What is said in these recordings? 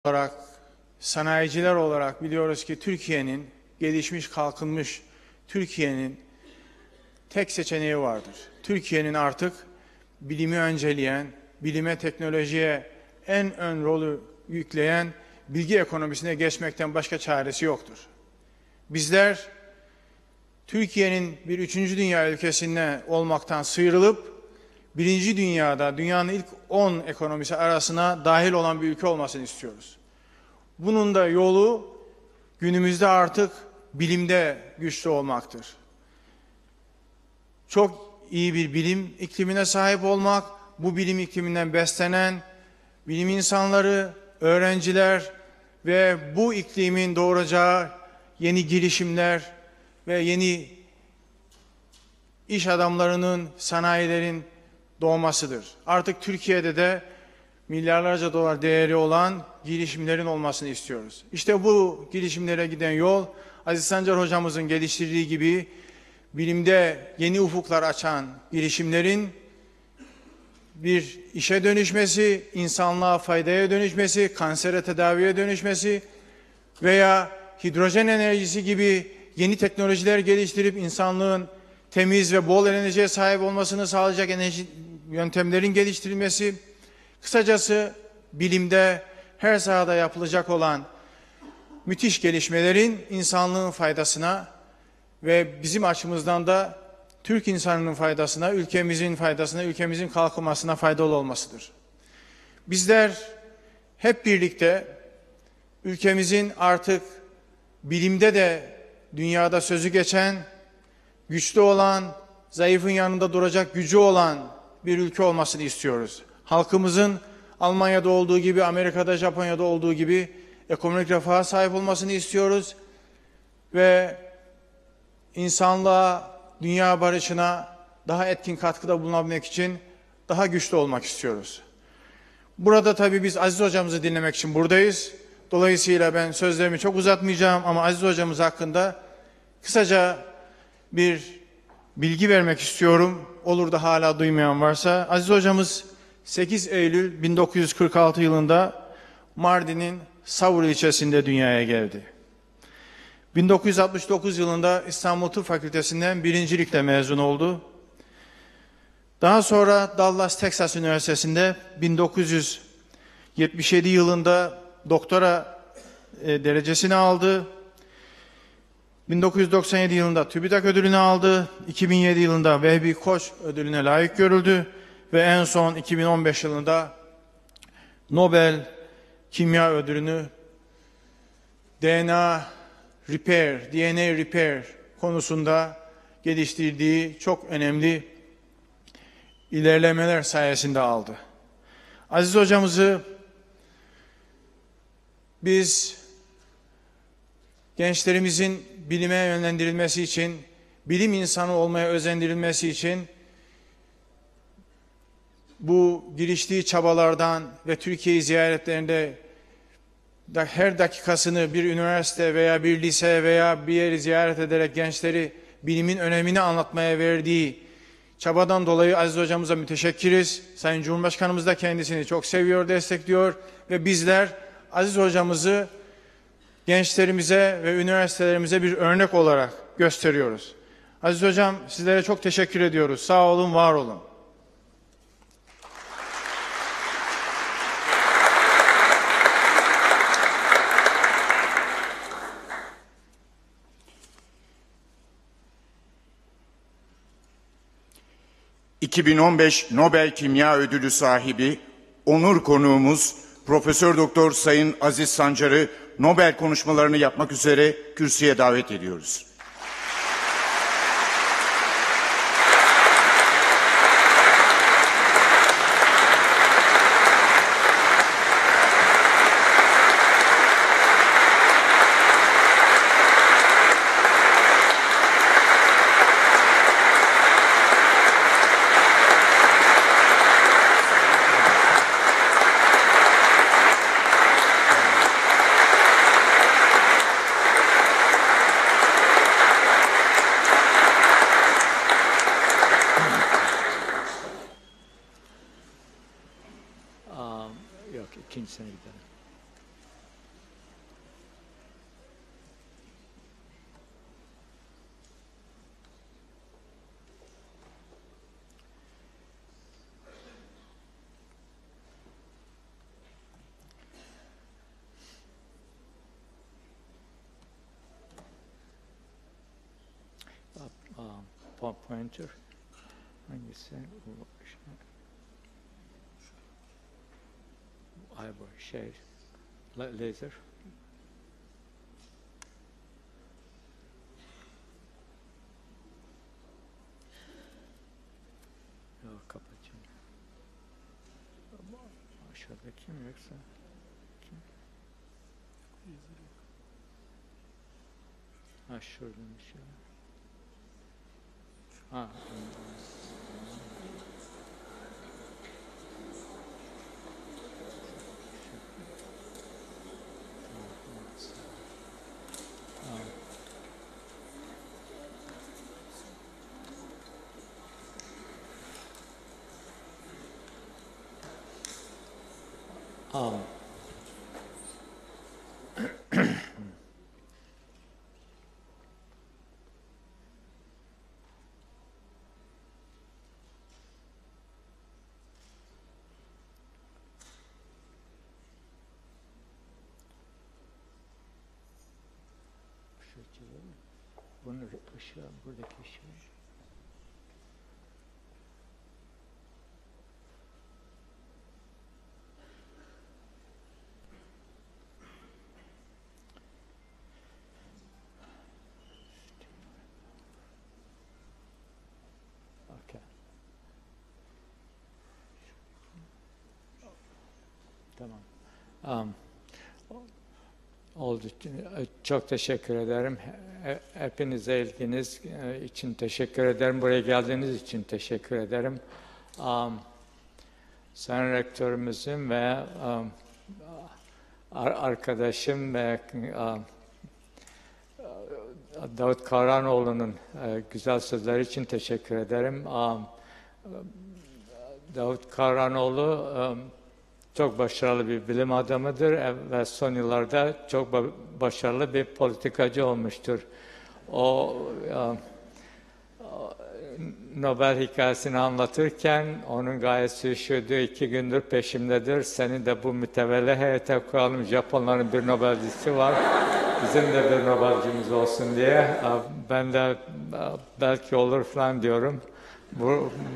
olarak, sanayiciler olarak biliyoruz ki Türkiye'nin, gelişmiş, kalkınmış Türkiye'nin tek seçeneği vardır. Türkiye'nin artık bilimi önceleyen, bilime, teknolojiye en ön rolü yükleyen bilgi ekonomisine geçmekten başka çaresi yoktur. Bizler Türkiye'nin bir 3. dünya ülkesinde olmaktan sıyrılıp birinci dünyada, dünyanın ilk 10 ekonomisi arasına dahil olan bir ülke olmasını istiyoruz. Bunun da yolu günümüzde artık bilimde güçlü olmaktır. Çok iyi bir bilim iklimine sahip olmak, bu bilim ikliminden beslenen bilim insanları, öğrenciler ve bu iklimin doğuracağı yeni girişimler ve yeni iş adamlarının, sanayilerin doğmasıdır. Artık Türkiye'de de milyarlarca dolar değeri olan girişimlerin olmasını istiyoruz. İşte bu girişimlere giden yol, Aziz Sancar hocamızın geliştirdiği gibi bilimde yeni ufuklar açan girişimlerin bir işe dönüşmesi, insanlığa faydaya dönüşmesi, kansere tedaviye dönüşmesi veya hidrojen enerjisi gibi yeni teknolojiler geliştirip insanlığın temiz ve bol enerjiye sahip olmasını sağlayacak enerji yöntemlerin geliştirilmesi, kısacası bilimde her sahada yapılacak olan müthiş gelişmelerin insanlığın faydasına ve bizim açımızdan da Türk insanının faydasına, ülkemizin faydasına, ülkemizin kalkınmasına faydalı olmasıdır. Bizler hep birlikte ülkemizin artık bilimde de dünyada sözü geçen, güçlü olan, zayıfın yanında duracak gücü olan bir ülke olmasını istiyoruz. Halkımızın Almanya'da olduğu gibi, Amerika'da, Japonya'da olduğu gibi ekonomik refaha sahip olmasını istiyoruz. Ve insanlığa, dünya barışına daha etkin katkıda bulunabilmek için daha güçlü olmak istiyoruz. Burada tabii biz Aziz hocamızı dinlemek için buradayız. Dolayısıyla ben sözlerimi çok uzatmayacağım ama Aziz hocamız hakkında kısaca bir bilgi vermek istiyorum. Olur da hala duymayan varsa. Aziz hocamız 8 Eylül 1946 yılında Mardin'in Savur ilçesinde dünyaya geldi. 1969 yılında İstanbul Tıp Fakültesinden birincilikle mezun oldu. Daha sonra Dallas, Texas Üniversitesi'nde 1977 yılında doktora derecesini aldı. 1997 yılında TÜBİTAK ödülünü aldı. 2007 yılında Vehbi Koç ödülüne layık görüldü. Ve en son 2015 yılında Nobel Kimya Ödülünü DNA repair konusunda geliştirdiği çok önemli ilerlemeler sayesinde aldı. Aziz hocamızı biz gençlerimizin bilime yönlendirilmesi için, bilim insanı olmaya özendirilmesi için bu giriştiği çabalardan ve Türkiye'yi ziyaretlerinde her dakikasını bir üniversite veya bir lise veya bir yeri ziyaret ederek gençleri bilimin önemini anlatmaya verdiği çabadan dolayı Aziz hocamıza müteşekkiriz. Sayın Cumhurbaşkanımız da kendisini çok seviyor, destekliyor ve bizler Aziz hocamızı gençlerimize ve üniversitelerimize bir örnek olarak gösteriyoruz. Aziz hocam, sizlere çok teşekkür ediyoruz. Sağ olun, var olun. ...2015 Nobel Kimya Ödülü sahibi, onur konuğumuz Profesör Doktor Sayın Aziz Sancar'ı Nobel konuşmalarını yapmak üzere kürsüye davet ediyoruz. pointer. Hangisi? Ay bu şey, laser. Yok, kapatayım. Aşağıdaki mi yoksa? Kim? Ha, şuradan bir şey. Ha. Bunun ışığı, buradaki ışığı. Okay. Tamam. Oldu. Çok teşekkür ederim. Hepinize ilginiz için teşekkür ederim. Buraya geldiğiniz için teşekkür ederim. Sayın Rektörümüzün ve arkadaşım ve Davut Kahranoğlu'nun güzel sözleri için teşekkür ederim. Davut Kahranoğlu çok başarılı bir bilim adamıdır ve son yıllarda çok başarılı bir politikacı olmuştur. O Nobel hikayesini anlatırken onun gayesi şuydu: 2 gündür peşimdedir. Seni de bu mütevelli heyete koyalım. Japonların bir Nobelcisi var. Bizim de bir Nobelcimiz olsun diye. Ben de belki olur falan diyorum.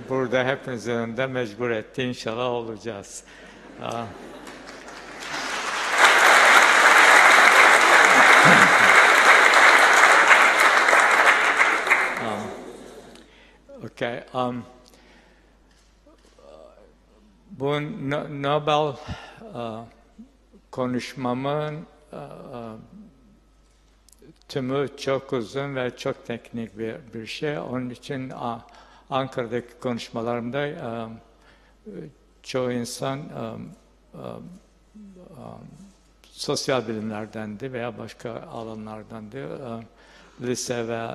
Burada hepinizin önünde mecbur etti. İnşallah olacağız. Okay. Bu Nobel konuşmamın tümü çok uzun ve çok teknik bir şey. Onun için Ankara'daki konuşmalarımda çoğu insan sosyal bilimlerdendi veya başka alanlardandı. Lise ve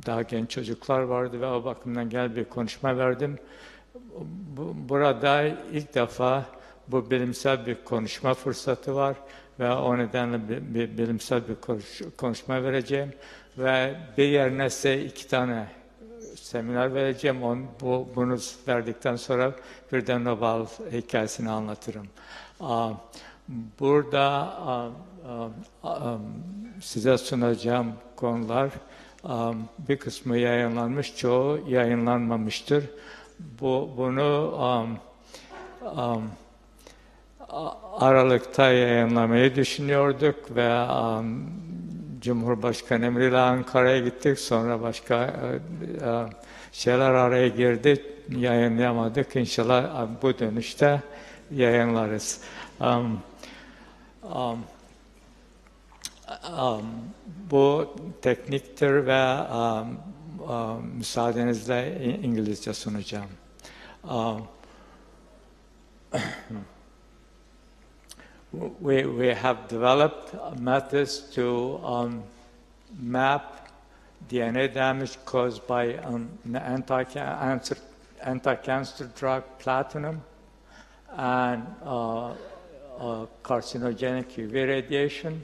daha genç çocuklar vardı ve o bakımdan gel bir konuşma verdim. Burada ilk defa bu bilimsel bir konuşma fırsatı var ve o nedenle bir bilimsel bir konuşma vereceğim ve bir yerine ise 2 tane seminer vereceğim. Bunu verdikten sonra bir de Nobel hikayesini anlatırım. Burada size sunacağım konular bir kısmı yayınlanmış, çoğu yayınlanmamıştır. Bunu Aralık'ta yayınlamayı düşünüyorduk ve Cumhurbaşkanı emriyle Ankara'ya gittik. Sonra başka şeyler araya girdi, yayınlayamadık. İnşallah bu dönüşte yayınlarız. Bu tekniktir ve müsaadenizle İngilizce sunacağım. We have developed methods to map DNA damage caused by an anti-cancer drug, platinum, and carcinogenic UV radiation,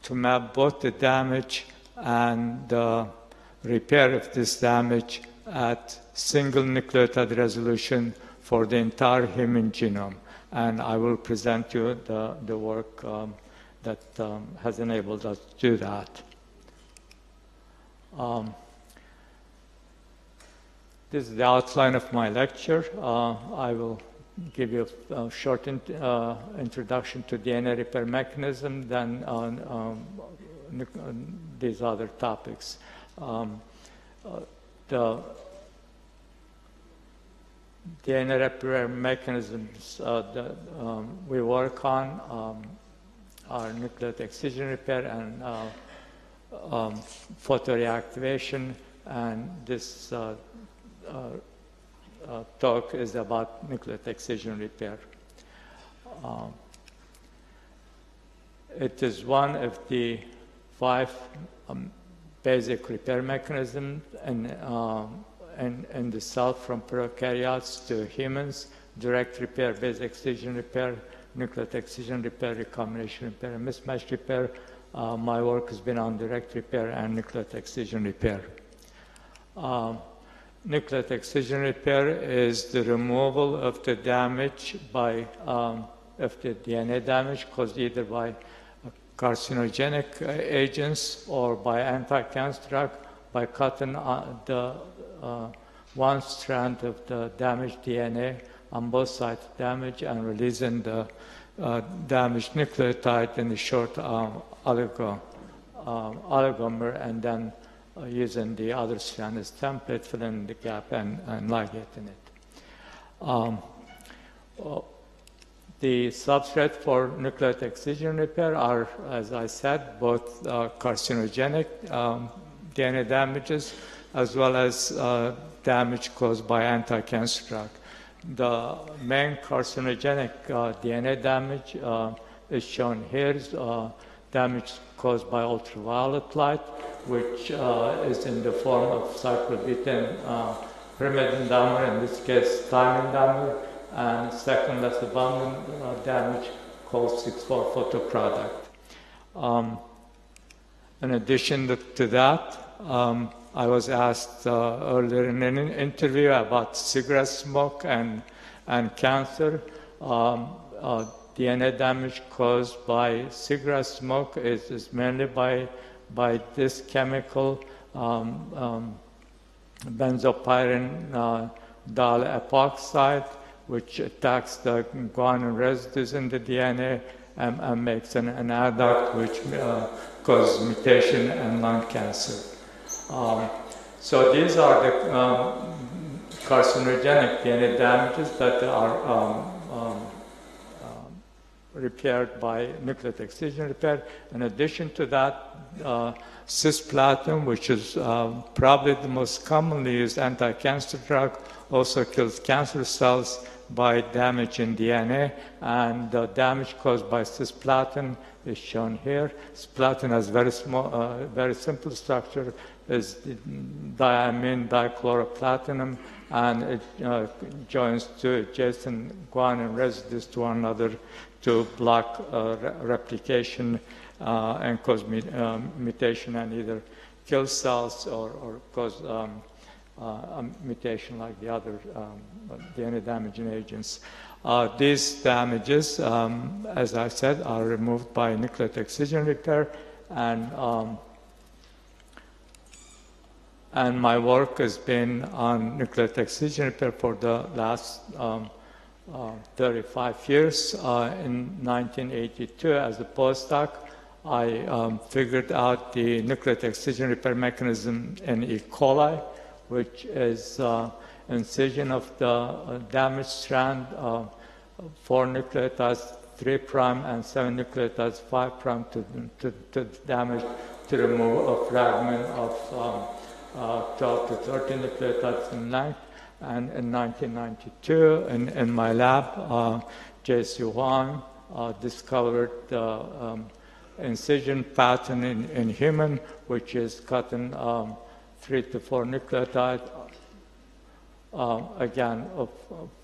to map both the damage and the repair of this damage at single nucleotide resolution for the entire human genome. And I will present you the work that has enabled us to do that. This is the outline of my lecture. I will give you a short introduction to DNA repair mechanism, then these other topics. The DNA repair mechanisms that we work on are nucleotide excision repair and photoreactivation, and this talk is about nucleotide excision repair. It is one of the 5 basic repair mechanisms in the cell from prokaryotes to humans: direct repair, base excision repair, nucleotide excision repair, recombination repair, and mismatch repair. My work has been on direct repair and nucleotide excision repair. Nucleotide excision repair is the removal of the damage of the DNA damage caused either by carcinogenic agents or by anti-cancer drug, by cutting the one strand of the damaged DNA on both sides of damage and releasing the damaged nucleotide in the short oligomer, and then using the other strand as template, filling the gap and ligating it. The substrate for nucleotide excision repair are, as I said, both carcinogenic DNA damages as well as damage caused by anti-cancer drug. The main carcinogenic DNA damage is shown here. Damage caused by ultraviolet light, which is in the form of cyclobutane pyrimidine dimer, in this case thymine dimer, and second less abundant damage called 6,4 photoproduct. In addition to that, I was asked earlier in an interview about cigarette smoke and cancer. DNA damage caused by cigarette smoke is mainly by this chemical, benzopyrene diol epoxide, which attacks the guanine residues in the DNA and makes an adduct which causes mutation and lung cancer. So these are the carcinogenic DNA damages that are repaired by nucleotide excision repair. In addition to that, cisplatin, which is probably the most commonly used anti-cancer drug, also kills cancer cells by damaging DNA, and the damage caused by cisplatin is shown here. Cisplatin has very simple structure, is diamine dichloroplatinum, and it joins two adjacent guanine residues to one another to block replication and cause mutation and either kill cells or cause a mutation like the other DNA damaging agents. These damages, as I said, are removed by nucleotide excision repair, and my work has been on nucleotide excision repair for the last 35 years. In 1982, as a postdoc, I figured out the nucleotide excision repair mechanism in E. coli, which is incision of the damaged strand, 4 nucleotides 3' and 7 nucleotides 5' to damage, to remove a fragment of 12 to 13 nucleotides in length. And in 1992, in my lab, J.C. Huang discovered the incision pattern in human, which is cutting 3 to 4 nucleotides, again, of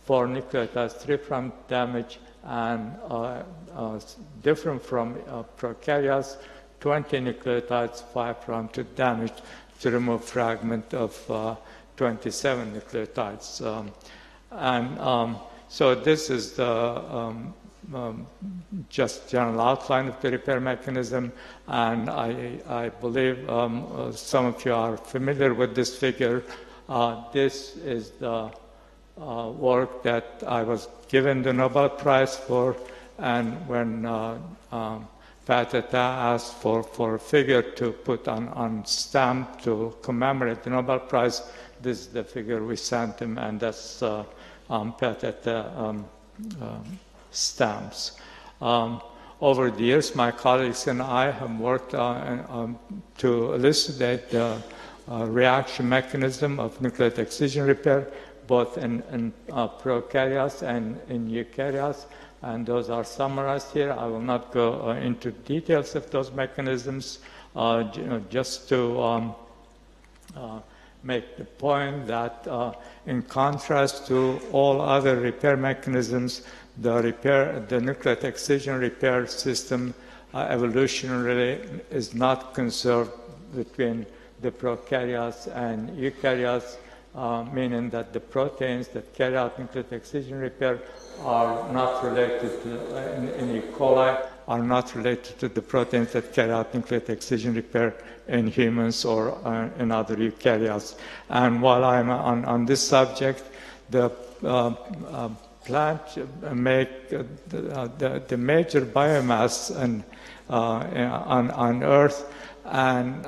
4 nucleotides, 3' damage, and different from prokaryotes, 20 nucleotides, 5' to damage, to remove fragment of 27 nucleotides. So this is the just general outline of the repair mechanism, and I believe some of you are familiar with this figure. This is the work that I was given the Nobel Prize for, and when Patata asked for a figure to put on stamp to commemorate the Nobel Prize, this is the figure we sent him, and that's Patata stamps. Over the years, my colleagues and I have worked to elucidate the reaction mechanism of nucleic excision repair, both in prokaryotes and in eukaryotes, and those are summarized here. I will not go into details of those mechanisms, just to make the point that in contrast to all other repair mechanisms, the nucleic excision repair system evolutionarily is not conserved between the prokaryotes and eukaryotes, meaning that the proteins that carry out nucleic excision repair are not related to, in E. coli, are not related to the proteins that carry out nucleic excision repair in humans or in other eukaryotes. And while I'm on this subject, the plant make the major biomass on Earth, and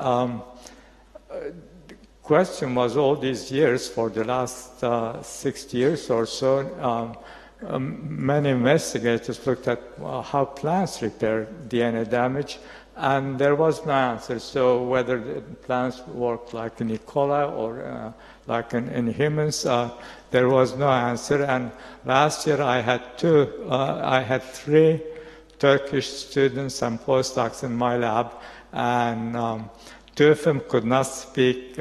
the question was all these years, for the last 60 years or so, many investigators looked at how plants repair DNA damage, and there was no answer. So whether the plants work like in E. coli or like in humans, there was no answer. And last year I had 3 Turkish students and postdocs in my lab, and 2 of them could not speak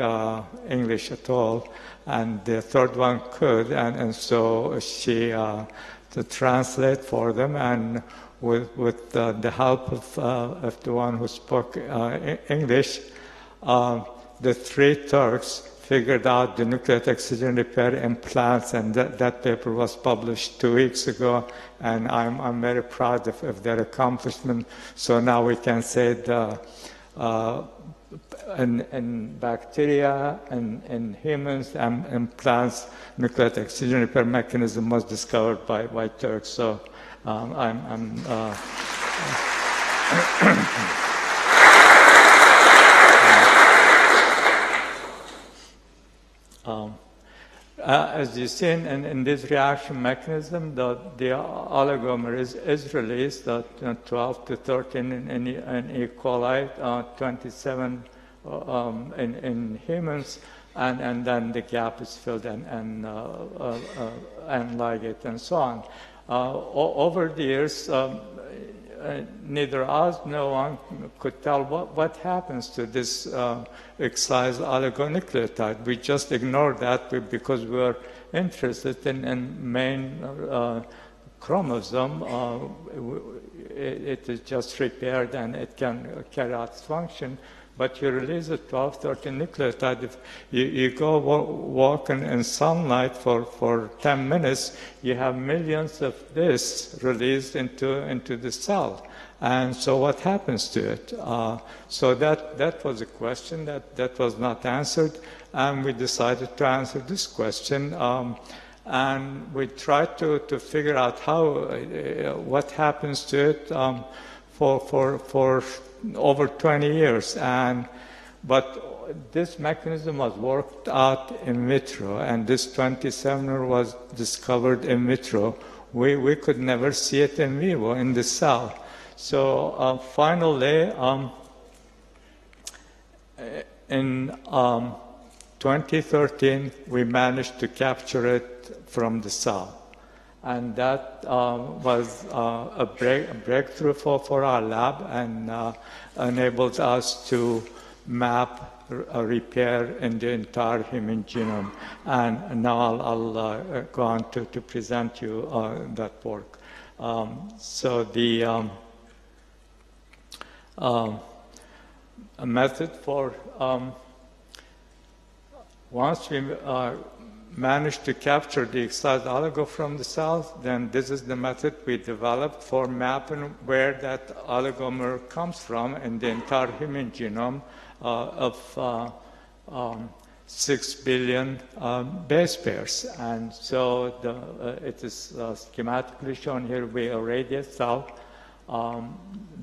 English at all, and the third one could, and so she to translate for them, and with the help of the one who spoke English, the 3 Turks figured out the nucleic excision repair in plants, and that paper was published 2 weeks ago, and I'm very proud of their accomplishment. So now we can say the in bacteria, in humans, and in plants, nucleic excision repair mechanism was discovered by Turks. So as you see in this reaction mechanism, the oligomer is released, 12 to 13 in E. coli, 27 in humans, and then the gap is filled and ligate and so on. Over the years, neither us, no one could tell what happens to this excised oligonucleotide. We just ignored that because we were interested in main chromosome. It is just repaired and it can carry out its function. But you release a 12, 13 nucleotide. If you go walk in sunlight for 10 minutes, you have millions of this released into the cell. And so what happens to it? So that was a question that was not answered, and we decided to answer this question. And we tried to figure out what happens to it for over 20 years, but this mechanism was worked out in vitro, and this 27er was discovered in vitro. We could never see it in vivo in the cell. So finally, in 2013, we managed to capture it from the cell. And that was a breakthrough for our lab, and enabled us to map a repair in the entire human genome. And now I'll go on to present you that work. So the a method for once we managed to capture the excised oligo from the cells, then this is the method we developed for mapping where that oligomer comes from in the entire human genome of 6 billion base pairs. And so it is schematically shown here. We irradiate cell,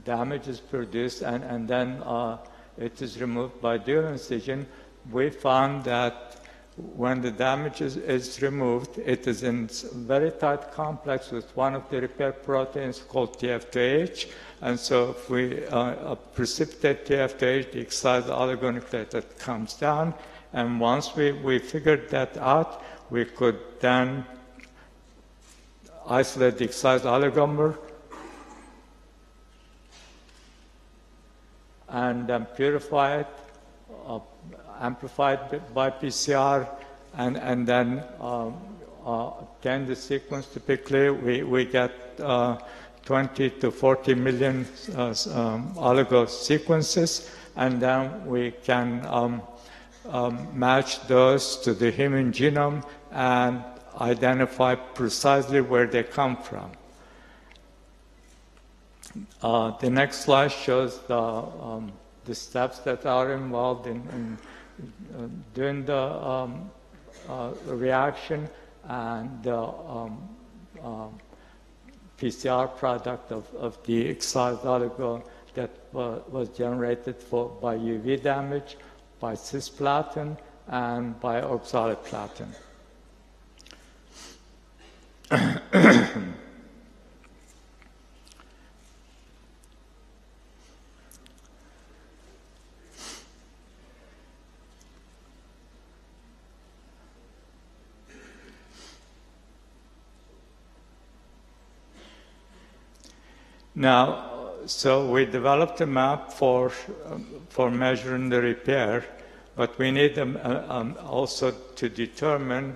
damage is produced, and then it is removed by dual incision. We found that when the damage is removed, it is in very tight complex with one of the repair proteins called TF2H. And so if we precipitate TF2H, the excised oligonucleotide comes down. And once we figured that out, we could then isolate the excised oligomer and then purify it, amplified by PCR, and then obtain the sequence. Typically, we get 20 to 40 million oligo sequences, and then we can match those to the human genome and identify precisely where they come from. The next slide shows the steps that are involved in doing the reaction, and the PCR product of the excised oligo that was generated by UV damage, by cisplatin, and by oxaliplatin. Now, so we developed a map for measuring the repair, but we need also to determine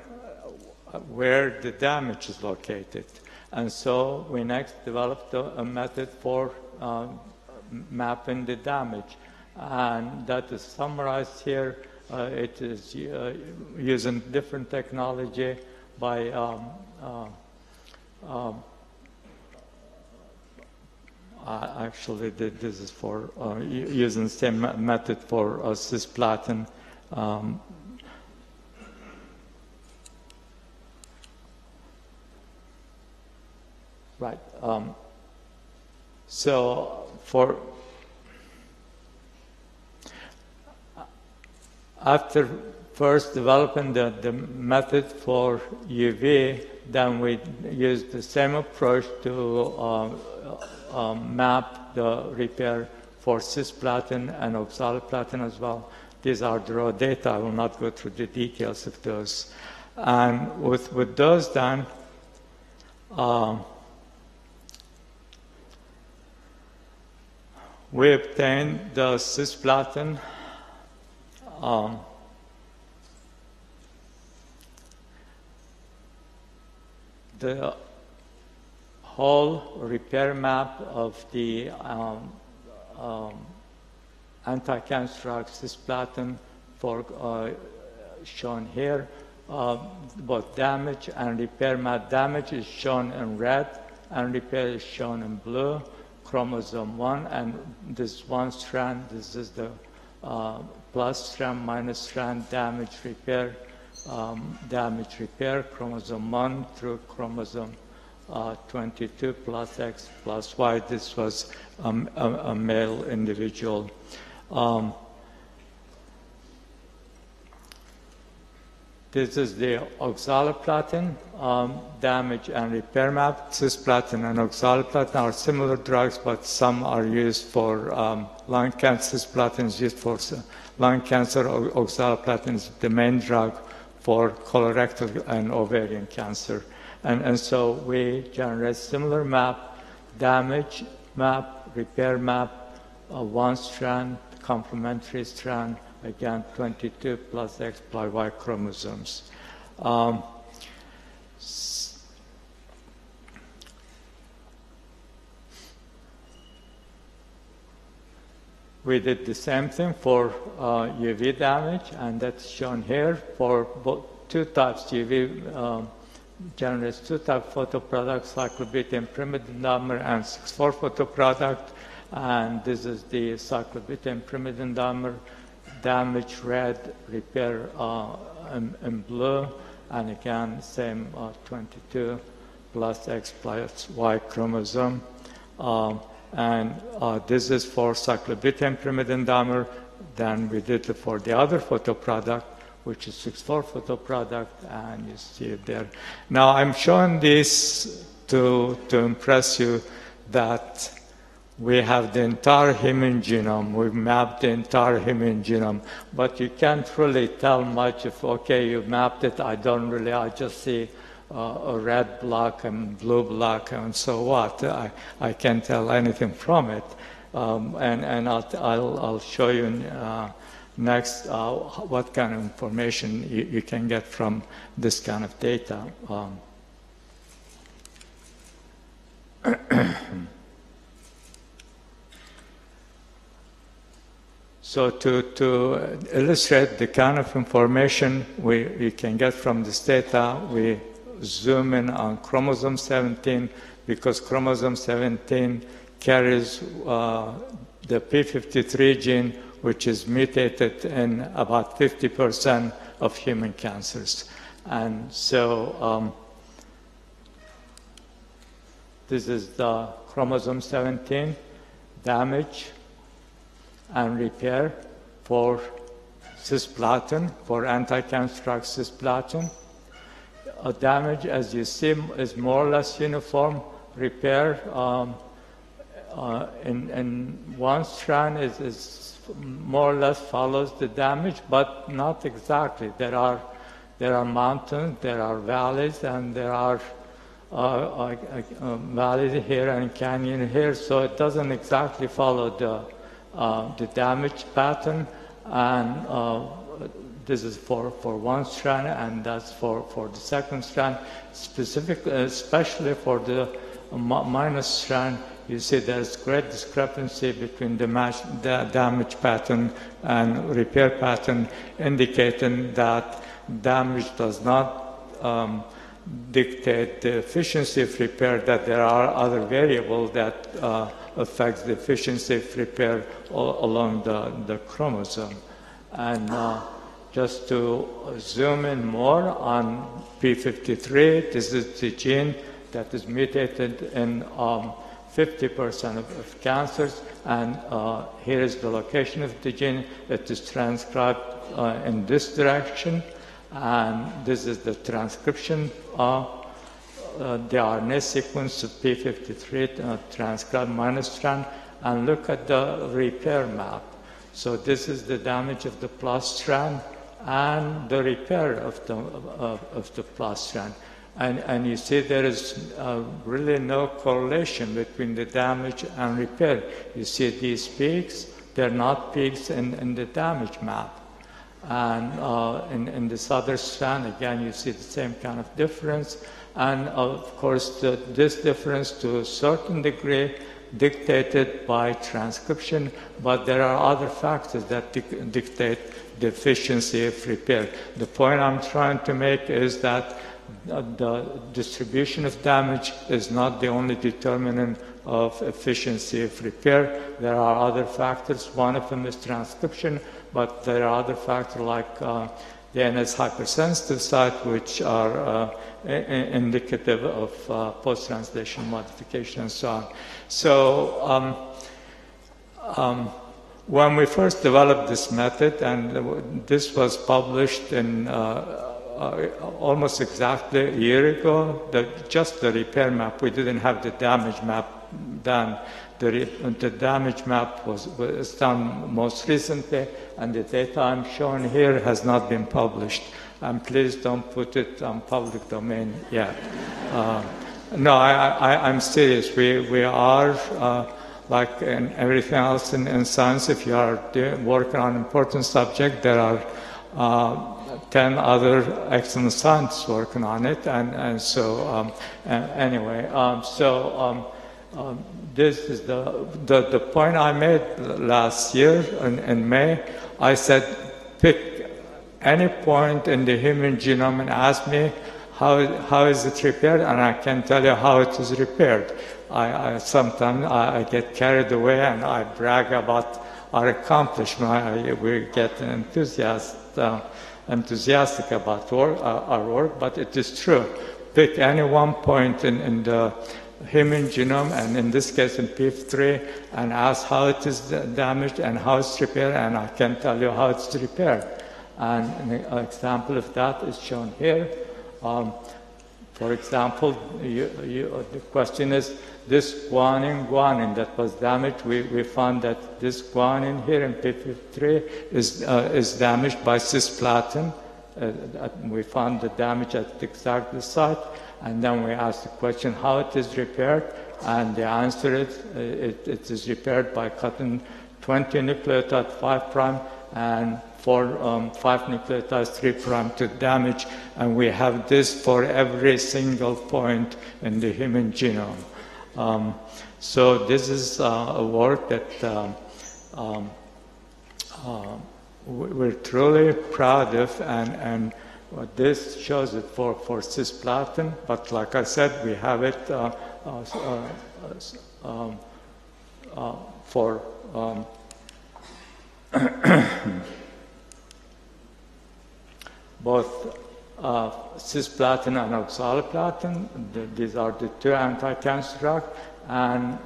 where the damage is located. And so we next developed a method for mapping the damage. And that is summarized here. It is using different technology by actually, this is for using the same method for cisplatin. Right. So after first developing the method for UV, then we used the same approach to map the repair for cisplatin and oxaliplatin as well. These are the raw data. I will not go through the details of those. And with those done, we obtained the cisplatin the whole repair map of the anti-cancer drug cisplatin shown here. Both damage and repair map. Damage is shown in red and repair is shown in blue. Chromosome 1, and this one strand, this is the plus strand, minus strand, damage, repair, chromosome 1 through chromosome 22 plus X plus Y. This was a male individual. This is the oxaliplatin damage and repair map. Cisplatin and oxaliplatin are similar drugs, but some are used for lung cancer. Cisplatin is used for lung cancer. Oxaliplatin is the main drug for colorectal and ovarian cancer. And so we generate similar map, damage map, repair map, one strand, complementary strand, again 22 plus X plus Y chromosomes. We did the same thing for UV damage, and that's shown here for both two types. UV generates two type photoproducts, cyclobutane pyrimidine and 6,4 photoproduct, and this is the cyclobutane pyrimidine dimer damage red, repair in blue, and again, same 22 plus X plus Y chromosome. This is for cyclobutane pyrimidine dimer. Then we did it for the other photo product, which is 6,4 photo product, and you see it there. Now, I'm showing this to impress you that we have the entire human genome. We've mapped the entire human genome, but you can't really tell much if, okay, you mapped it, I just see a red block and blue block, and so what? I can't tell anything from it. And I'll show you next what kind of information you can get from this kind of data. So to illustrate the kind of information we can get from this data, we zoom in on chromosome 17, because chromosome 17 carries the p53 gene, which is mutated in about 50% of human cancers. And so this is the chromosome 17 damage and repair for cisplatin, for anti-cancer drug cisplatin. Damage, as you see, is more or less uniform. Repair in one strand is more or less follows the damage, but not exactly. There are mountains, there are valleys, and there are valleys here and canyon here, so it doesn't exactly follow the damage pattern. And this is for one strand, and that's for the second strand. Especially for the minus strand, you see there's great discrepancy between the damage pattern and repair pattern, indicating that damage does not dictate the efficiency of repair, that there are other variables that affect the efficiency of repair along the chromosome. And just to zoom in more on p53, this is the gene that is mutated in 50% of cancers, and here is the location of the gene. It is transcribed in this direction, and this is the transcription of the RNA sequence of p53 transcribed minus strand, and look at the repair map. So this is the damage of the plus strand and the repair of the plus strand. And you see there is really no correlation between the damage and repair. You see these peaks, they're not peaks in the damage map. And in this other strand, again, you see the same kind of difference. And of course, this difference to a certain degree dictated by transcription, but there are other factors that dictate the efficiency of repair. The point I'm trying to make is that the distribution of damage is not the only determinant of efficiency of repair. There are other factors. One of them is transcription, but there are other factors like the NS hypersensitive site, which are indicative of post-translation modification and so on. So when we first developed this method, and this was published in almost exactly a year ago, just the repair map, we didn't have the damage map done. The damage map was done most recently, and the data I'm showing here has not been published. And please don't put it on public domain yet. No, I'm serious. We are, like in everything else in science, if you are working on an important subject, there are 10 other excellent scientists working on it. And so, anyway, this is the point I made last year in May. I said, pick any point in the human genome and ask me how is it repaired, and I can tell you how it is repaired. Sometimes I get carried away and I brag about our accomplishment. We get enthusiastic about our work, but it is true. Pick any one point in the human genome, and in this case in P3, and ask how it is damaged and how it's repaired, and I can tell you how it's repaired. And an example of that is shown here. For example, the question is, this guanine that was damaged, we found that this guanine here in P53 is damaged by cisplatin. We found the damage at exactly the site, and then we asked the question how it is repaired, and the answer is it is repaired by cutting 20 nucleotide 5' and 5 nucleotides 3' to damage, and we have this for every single point in the human genome. So this is a work that we're truly proud of, and this shows it for cisplatin, but like I said, we have it for both cisplatin and oxaliplatin. These are the two anti-cancer drugs, and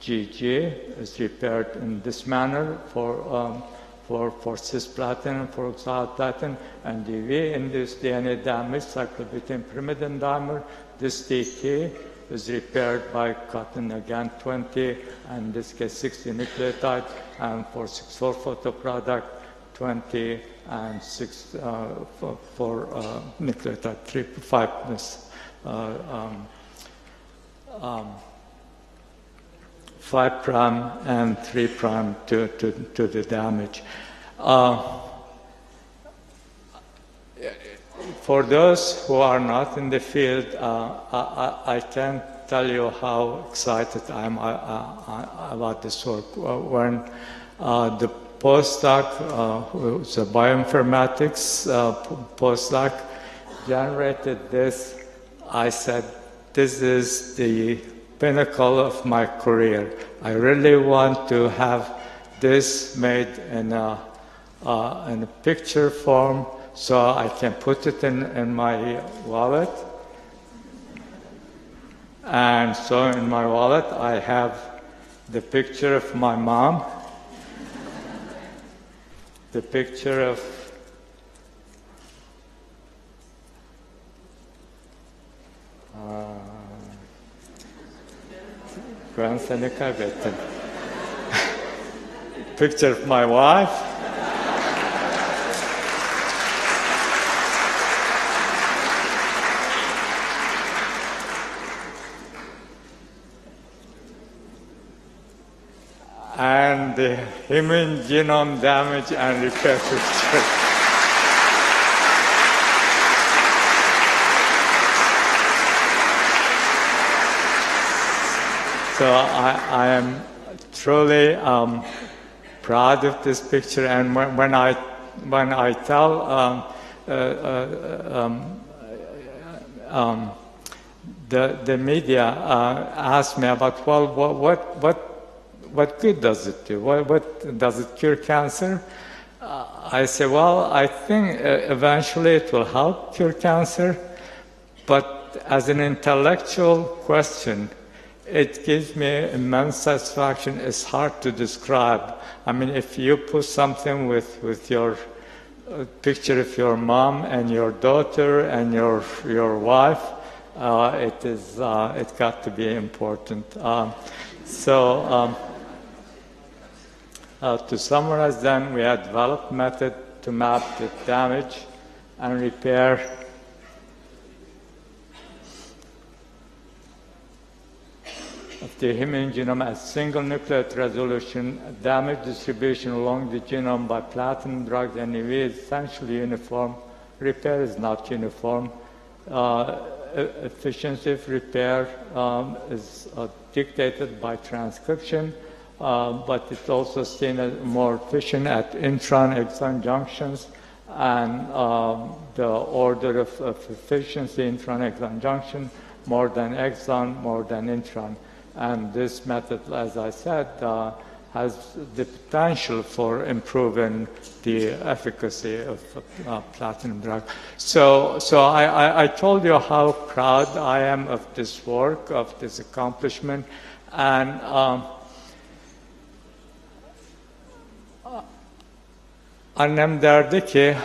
GG is repaired in this manner for cisplatin and for oxaliplatin, and DV-induced DNA damage, cyclobutane pyrimidine dimer. This TT is repaired by cutting again 20, and in this case 60 nucleotide, and for 6,4 photoproduct 20 and 6 for nucleotide 5 and 3' to the damage. For those who are not in the field, I can't tell you how excited I am about this work. When the postdoc, who's a bioinformatics postdoc, generated this, I said, this is the pinnacle of my career. I really want to have this made in a picture form so I can put it in my wallet. And so in my wallet I have the picture of my mom, the picture of ben seni kaybettim. Picture of my wife. And the human genome damage and repair picture. So I am truly proud of this picture, and when I tell the media ask me about, well, what good does it do? What does it cure cancer? I say, well, I think eventually it will help cure cancer, but as an intellectual question, it gives me immense satisfaction. It's hard to describe. I mean, if you put something with your picture of your mom and your daughter and your wife, it got to be important. To summarize then, we have developed a method to map the damage and repair of the human genome at single nucleotide resolution. Damage distribution along the genome by platinum drugs and EV is essentially uniform. Repair is not uniform. Efficiency of repair is dictated by transcription, but it's also seen as more efficient at intron-exon junctions, and the order of efficiency intron-exon junction, more than exon, more than intron. And this method, as I said, has the potential for improving the efficacy of platinum drug. So I told you how proud I am of this work, of this accomplishment, and annem derdi ki,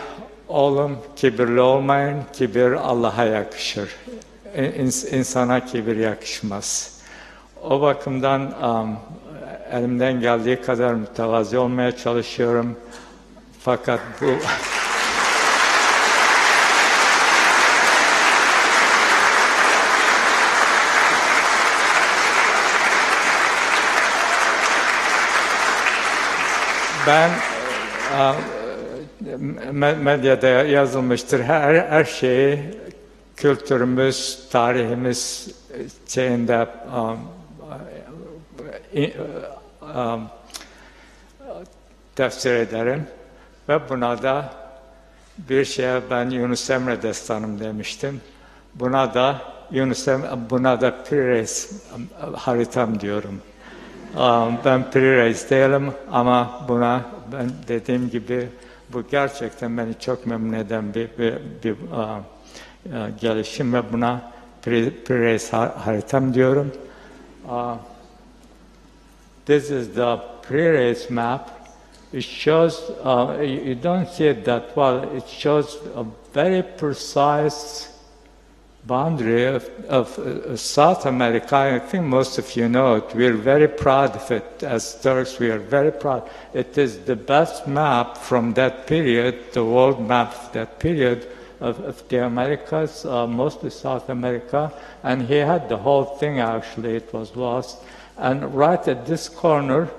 oğlum kibirli olmayın, kibir Allah'a yakışır. İnsana kibir yakışmaz. O bakımdan elimden geldiği kadar mütevazi olmaya çalışıyorum. Fakat bu ben medyada yazılmıştır. Her şeyi kültürümüz, tarihimiz şeyinde tefsir ederim. Ve buna da bir şeye ben Yunus Emre destanım demiştim. Buna da Pires haritam diyorum. Ben Pires değilim ama buna ben dediğim gibi bu gerçekten beni çok memnun eden bir gelişim ve buna Pires haritam diyorum. This is the Pires map. It shows, you don't see it that well, it shows a very precise boundary of South America. I think most of you know it. We're very proud of it. As Turks, we are very proud. It is the best map from that period, the world map of that period of the Americas, mostly South America. And he had the whole thing actually, it was lost. And right at this corner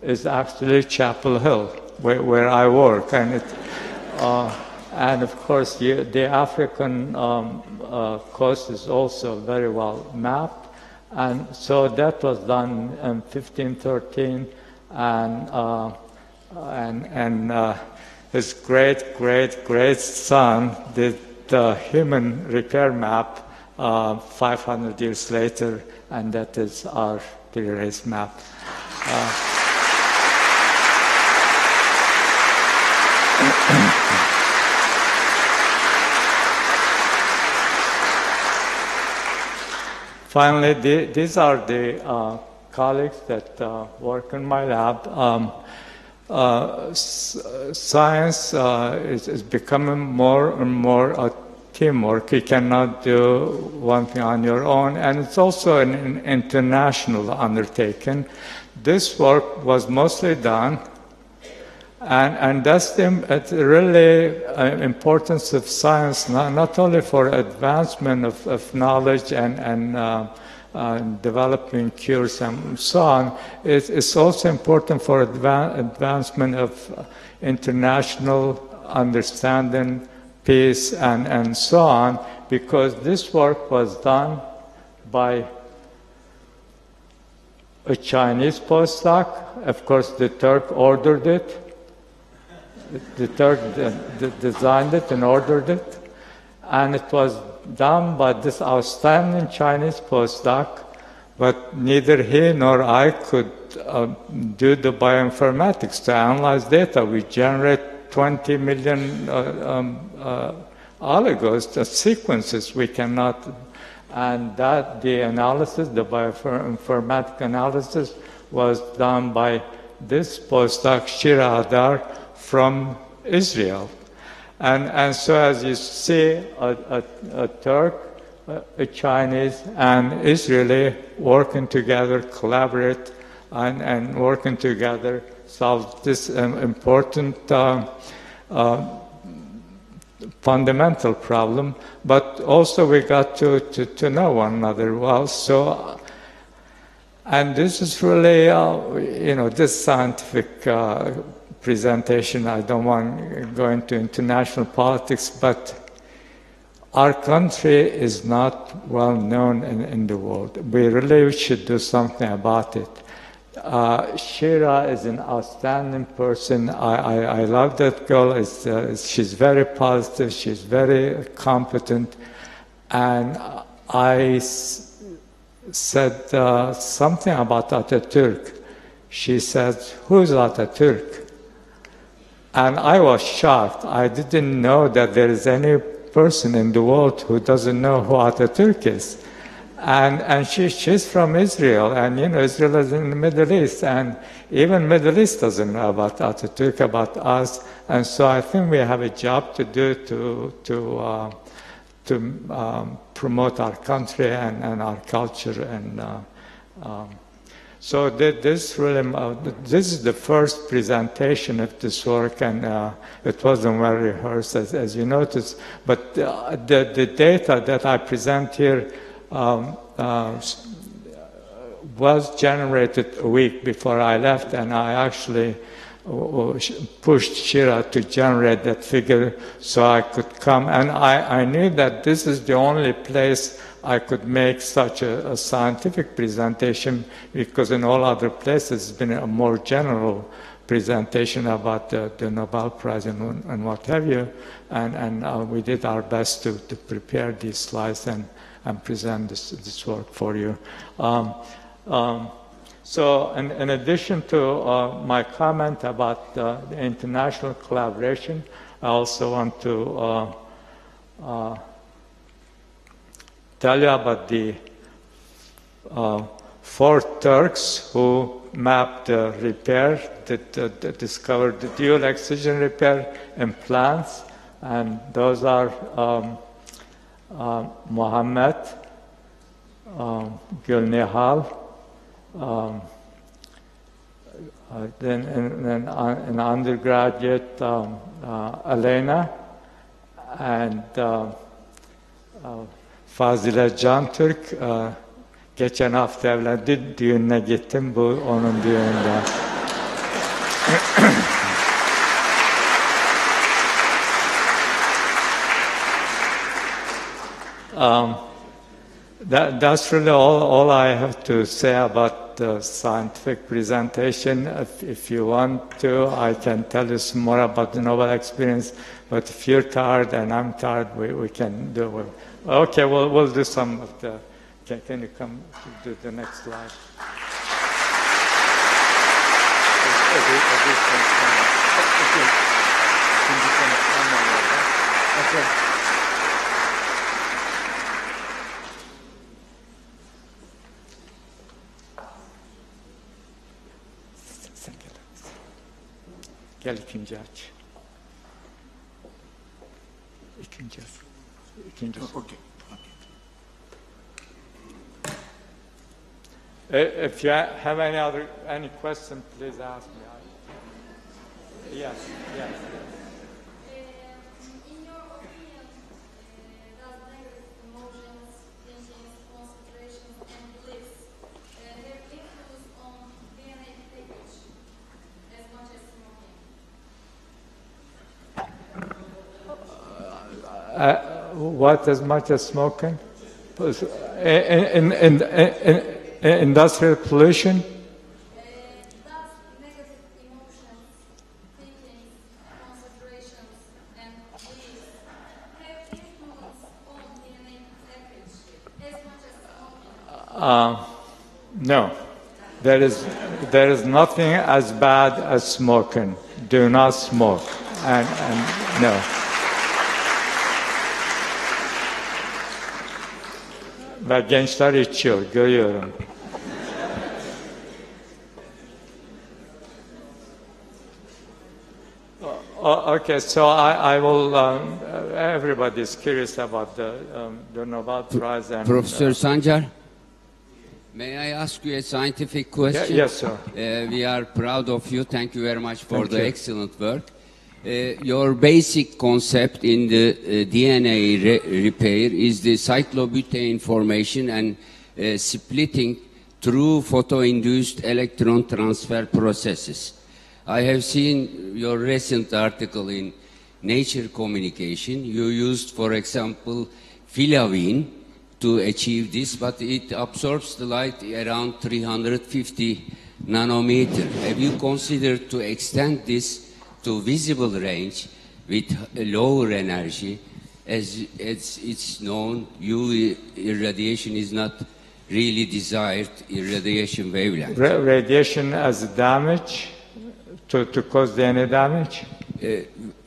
is actually Chapel Hill, where I work. And and of course, the African coast is also very well mapped. And so that was done in 1513, and his great son did the human repair map 500 years later, and that is our Pires map. Finally, these are the colleagues that work in my lab. Science is becoming more and more a teamwork. You cannot do one thing on your own, and it's also an international undertaking. This work was mostly done, and that's the really importance of science, not only for advancement of knowledge and developing cures and so on. It's also important for advancement of international understanding, peace, and so on, because this work was done by a Chinese postdoc. Of course, the Turk ordered it. The Turk designed it and ordered it. And it was done by this outstanding Chinese postdoc, but neither he nor I could do the bioinformatics to analyze data. We generate 20 million oligos, the sequences we cannot, and that the analysis, the bioinformatic analysis, was done by this postdoc, Shira Adar, from Israel. And so as you see, a Turk, a Chinese, and Israeli working together, collaborate, and working together solve this important fundamental problem. But also we got to know one another well. So, and this is really, this scientific presentation, I don't want to go into international politics, but our country is not well known in the world. We really should do something about it. Shira is an outstanding person. I love that girl. She's very positive. She's very competent. And I said something about Atatürk. she said, "Who's Atatürk?" And I was shocked. I didn't know that there is any person in the world who doesn't know who Atatürk is. And she's from Israel, and you know, Israel is in the Middle East, and even Middle East doesn't know about Atatürk, about us. And so I think we have a job to do to promote our country and our culture. And so this is the first presentation of this work, and it wasn't well rehearsed, as you noticed. But the data that I present here was generated a week before I left, and I actually pushed Shira to generate that figure so I could come. And I knew that this is the only place I could make such a scientific presentation, because in all other places it's been a more general presentation about the Nobel Prize and what have you. And we did our best to prepare these slides and present this work for you. So in addition to my comment about the international collaboration, I also want to tell you about the 4 Turks who mapped the repair, that discovered the dual excision repair in plants, and those are Muhammad, Gülnihal, then in undergraduate Elena, and Fazile Cantürk. Geçen hafta evlendi, düğününe gittim, bu onun düğününden. That's really all I have to say about the scientific presentation. If you want to, I can tell you some more about the Nobel experience, but if you're tired and I'm tired, we can do it. Okay, we'll do some of the... Can you come to the next slide? Gel ikinci aç. İkinci. Okay. If you have any question, please ask me. Yes. In your opinion, does negative emotions, thinking, concentrations, and beliefs have influence on DNA package as much as smoking? What as much as smoking? In industrial pollution? Does negative emotions, thinking, concentrations, and beliefs have influence on DNA package as much as smoking? No. There is nothing as bad as smoking. Do not smoke. And no. Ve gençler içiyor, görüyorum. Okay, so I will. Everybody is curious about the Nobel Prize and Professor Sancar, may I ask you a scientific question? Yes, sir. We are proud of you. Thank you very much for the excellent work. Your basic concept in the DNA repair is the cyclobutane formation and splitting through photo-induced electron transfer processes. I have seen your recent article in Nature Communication. You used, for example, filavine to achieve this, but it absorbs the light around 350 nanometer. Have you considered to extend this to visible range with lower energy? As it's known, UV irradiation is not really desired radiation wavelength. Radiation as a damage to cause DNA damage?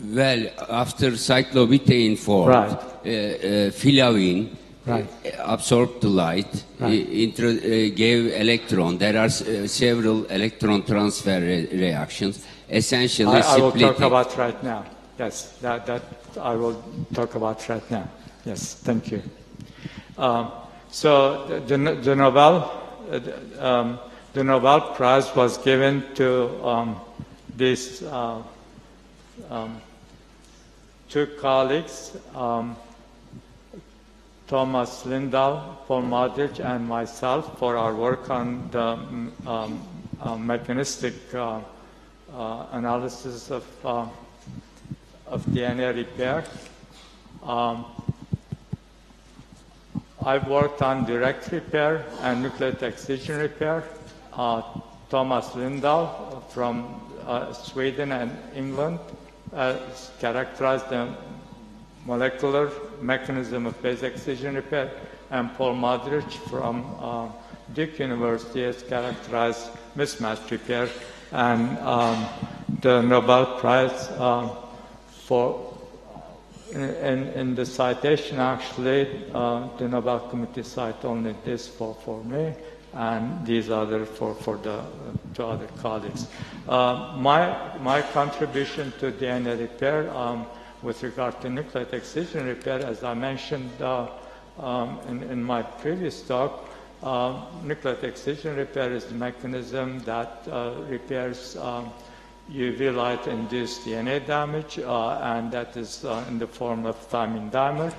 Well, after cyclobutane formed, Right. Filavin Right. absorbed the light, gave electron. There are several electron transfer reactions, essentially I will splitting. talk about right now. Yes, that I will talk about right now. Yes, thank you. So the Nobel Prize was given to these two colleagues, Tomas Lindahl'a, and myself, for our work on the mechanistic analysis of DNA repair. I've worked on direct repair and nucleic excision repair. Tomas Lindahl from Sweden and England characterized the molecular mechanism of base excision repair, and Paul Modrich from Duke University has characterized mismatch repair. And the Nobel Prize in the citation, actually, the Nobel Committee cite only this for me, and these other for the two other colleagues. My contribution to DNA repair with regard to nucleic excision repair, as I mentioned in my previous talk, nucleic excision repair is the mechanism that repairs UV light-induced DNA damage, and that is in the form of thymine dimer.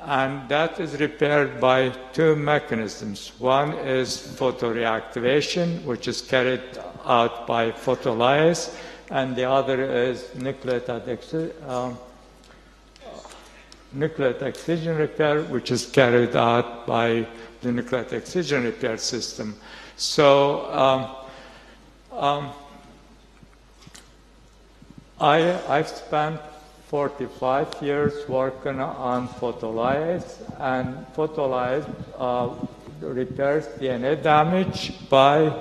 And that is repaired by two mechanisms. One is photoreactivation, which is carried out by photolyase, and the other is nucleotide excision repair, which is carried out by the nucleic excision repair system. So I've spent 45 years working on photolyase, and photolyase repairs DNA damage by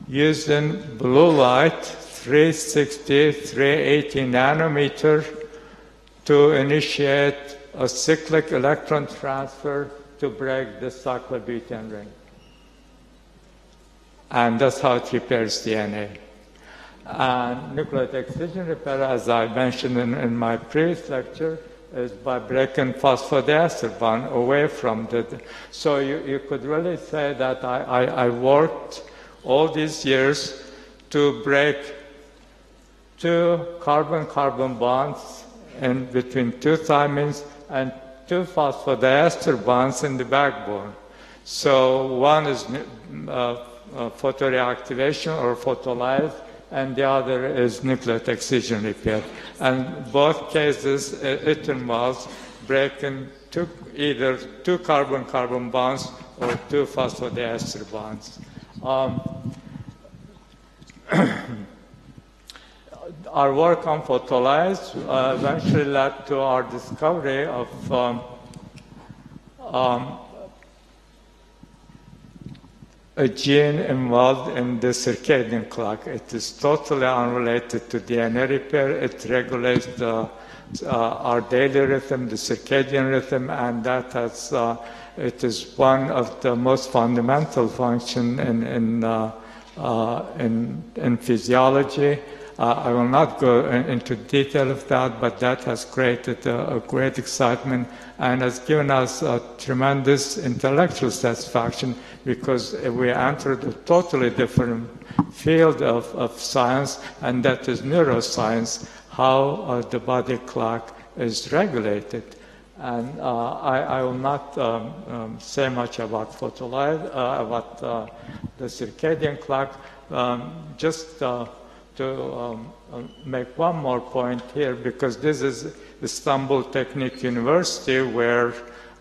using blue light, 360, 380 nanometer, to initiate a cyclic electron transfer to break the cyclobutane ring. And that's how it repairs DNA. And nucleic excision repair, as I mentioned in my previous lecture, is by breaking phosphodiester bond away from the... So you could really say that I worked all these years to break two carbon-carbon bonds in between two thymines and two phosphodiester bonds in the backbone. So one is photoreactivation or photolyse, and the other is nucleic excision repair. And both cases, it involves breaking either two carbon-carbon bonds or two phosphodiester bonds. Our work on photolyse eventually led to our discovery of a gene involved in the circadian clock. It is totally unrelated to DNA repair. It regulates our daily rhythm, the circadian rhythm, and that has, it is one of the most fundamental functions in physiology. I will not go into detail of that, but that has created a great excitement and has given us a tremendous intellectual satisfaction, because we entered a totally different field of science, and that is neuroscience, how the body clock is regulated. And I will not say much about photolyse, about the circadian clock, just to make one more point here, because this is Istanbul Teknik Üniversity, where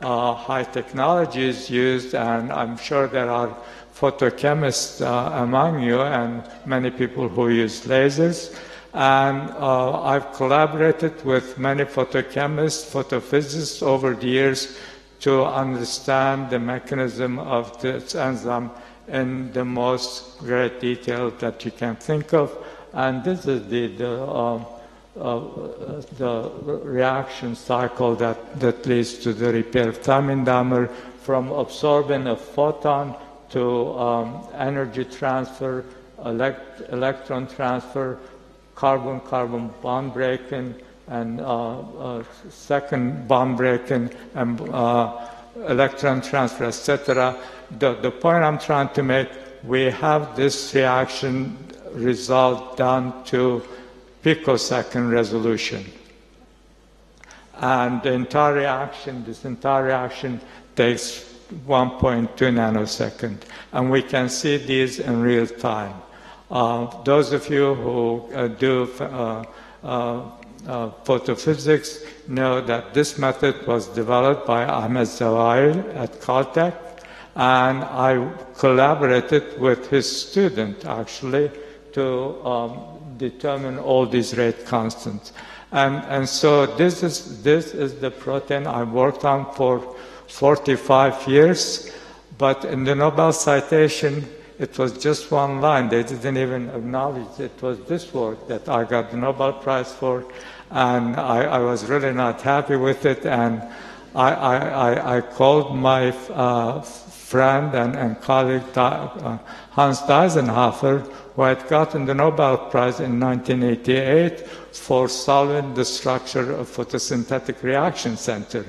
high technology is used, and I'm sure there are photochemists among you and many people who use lasers. And I've collaborated with many photochemists, photophysicists over the years to understand the mechanism of this enzyme in the most great detail that you can think of. And this is the reaction cycle that leads to the repair of thymine dimer, from absorbing a photon to energy transfer, electron transfer, carbon-carbon bond breaking, and second bond breaking, and electron transfer, etc. The point I'm trying to make, we have this reaction result down to picosecond resolution. And the entire reaction, this entire reaction takes 1.2 nanosecond. And we can see these in real time. Those of you who do photophysics know that this method was developed by Ayazağa at Caltech, and I collaborated with his student actually to determine all these rate constants. And so this is the protein I worked on for 45 years, but in the Nobel citation, it was just one line. They didn't even acknowledge it was this work that I got the Nobel Prize for, and I was really not happy with it. And I called my friend and colleague Hans Deisenhofer, who had gotten the Nobel Prize in 1988 for solving the structure of photosynthetic reaction center.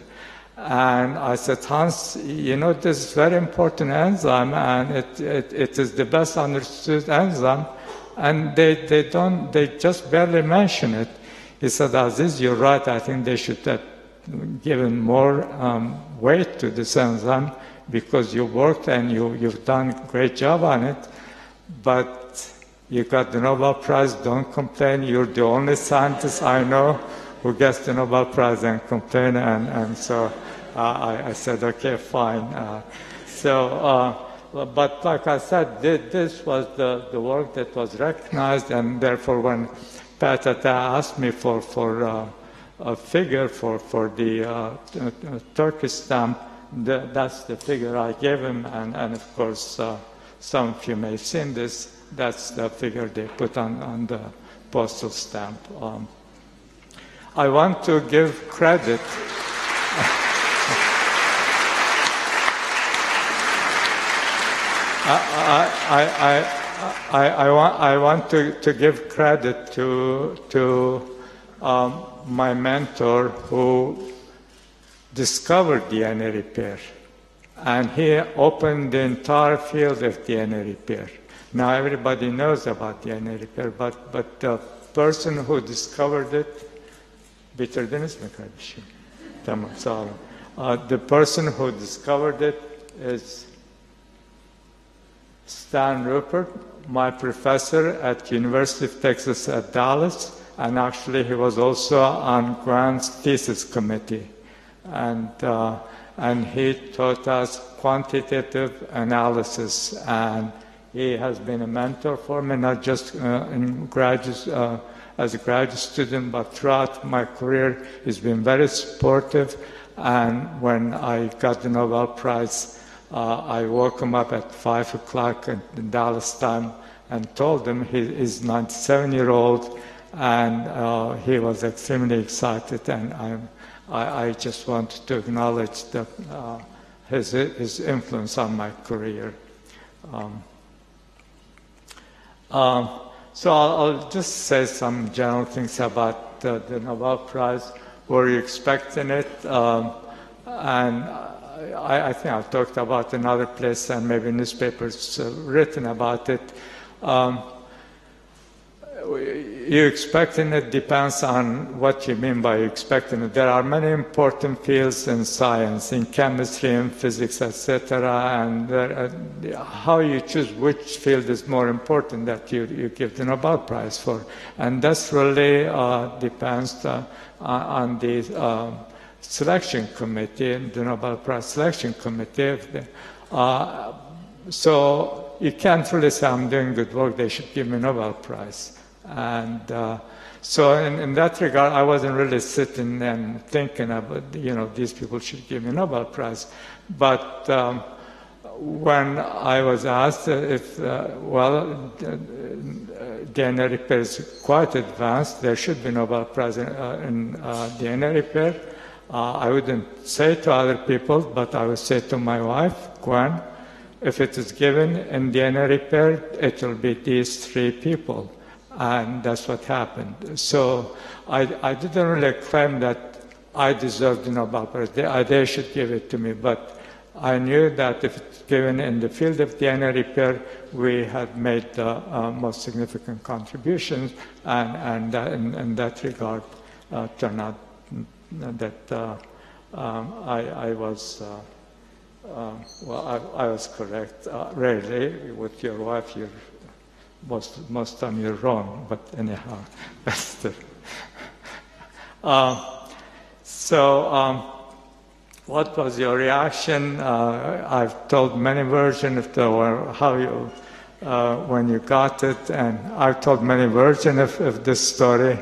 And I said, Hans, you know, this is very important enzyme, and it is the best understood enzyme, and they just barely mention it. He said, Aziz, you're right, I think they should have given more weight to this enzyme, because you worked and you've done a great job on it, but you got the Nobel Prize, don't complain, you're the only scientist I know who gets the Nobel Prize and complain, and so I said, okay, fine. But like I said, this was the work that was recognized, and therefore when Patata asked me for a figure for the Turkish stamp, that's the figure I gave him, and of course, some of you may have seen this, that's the figure they put on the postal stamp. I want to give credit. I want to give credit to my mentor who discovered DNA repair, and he opened the entire field of DNA repair. Now everybody knows about DNA repair, but the person who discovered it, bitirdiniz mi kardeşim? Tamam, sağ olun. The person who discovered it is Stan Rupert, my professor at University of Texas at Dallas, and actually he was also on Grant's thesis committee. And he taught us quantitative analysis, and he has been a mentor for me, not just in as a graduate student, but throughout my career. He's been very supportive, and when I got the Nobel Prize, I woke him up at 5 o'clock at Dallas time and told him he's 97-year-old, and he was extremely excited, and I just wanted to acknowledge his influence on my career. So I'll just say some general things about the Nobel Prize. Were you expecting it? And I think I've talked about another place, and maybe newspapers written about it. You expecting it depends on what you mean by expecting it. There are many important fields in science, in chemistry, in physics, etc. And how you choose which field is more important that you give the Nobel Prize for. And that's really depends on the selection committee, the Nobel Prize selection committee. So you can't really say I'm doing good work, they should give me a Nobel Prize. And so in that regard, I wasn't really sitting and thinking about, these people should give me Nobel Prize. But when I was asked if, DNA repair is quite advanced, there should be Nobel Prize in DNA repair, I wouldn't say to other people, but I would say to my wife, Gwen, if it is given in DNA repair, it will be these three people. And that's what happened. So I didn't really claim that I deserved the Nobel Prize. They should give it to me. But I knew that if it's given in the field of DNA repair, we had made the most significant contributions. And in that regard, turned out that I was I was correct. Rarely with your wife, most time you're wrong, but anyhow, that's the. What was your reaction? I've told many versions of how you, when you got it, and I've told many versions of this story.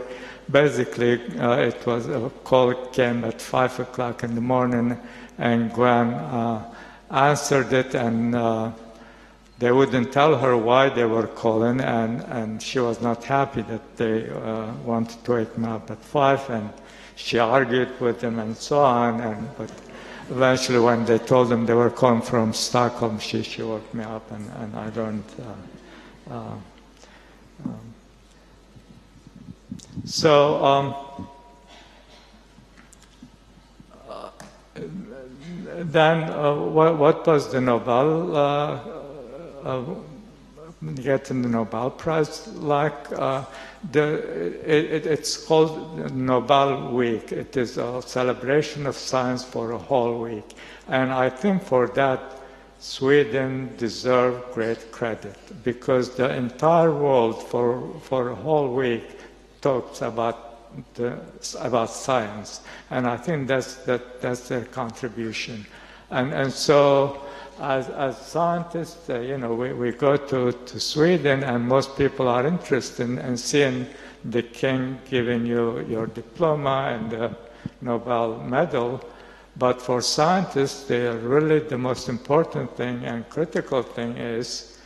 Basically, it was a call came at 5 o'clock in the morning, and Gwen answered it, and they wouldn't tell her why they were calling, and she was not happy that they wanted to wake me up at 5, and she argued with them and so on, but eventually when they told them they were calling from Stockholm, she woke me up, and I learned. Then what was the Nobel, getting the Nobel Prize like? It's called Nobel Week. It is a celebration of science for a whole week. And I think for that, Sweden deserves great credit, because the entire world for a whole week talks about science, and I think that's their contribution. And so, as scientists, we go to Sweden, and most people are interested in seeing the king giving you your diploma and the Nobel medal. But for scientists, really the most important thing and critical thing is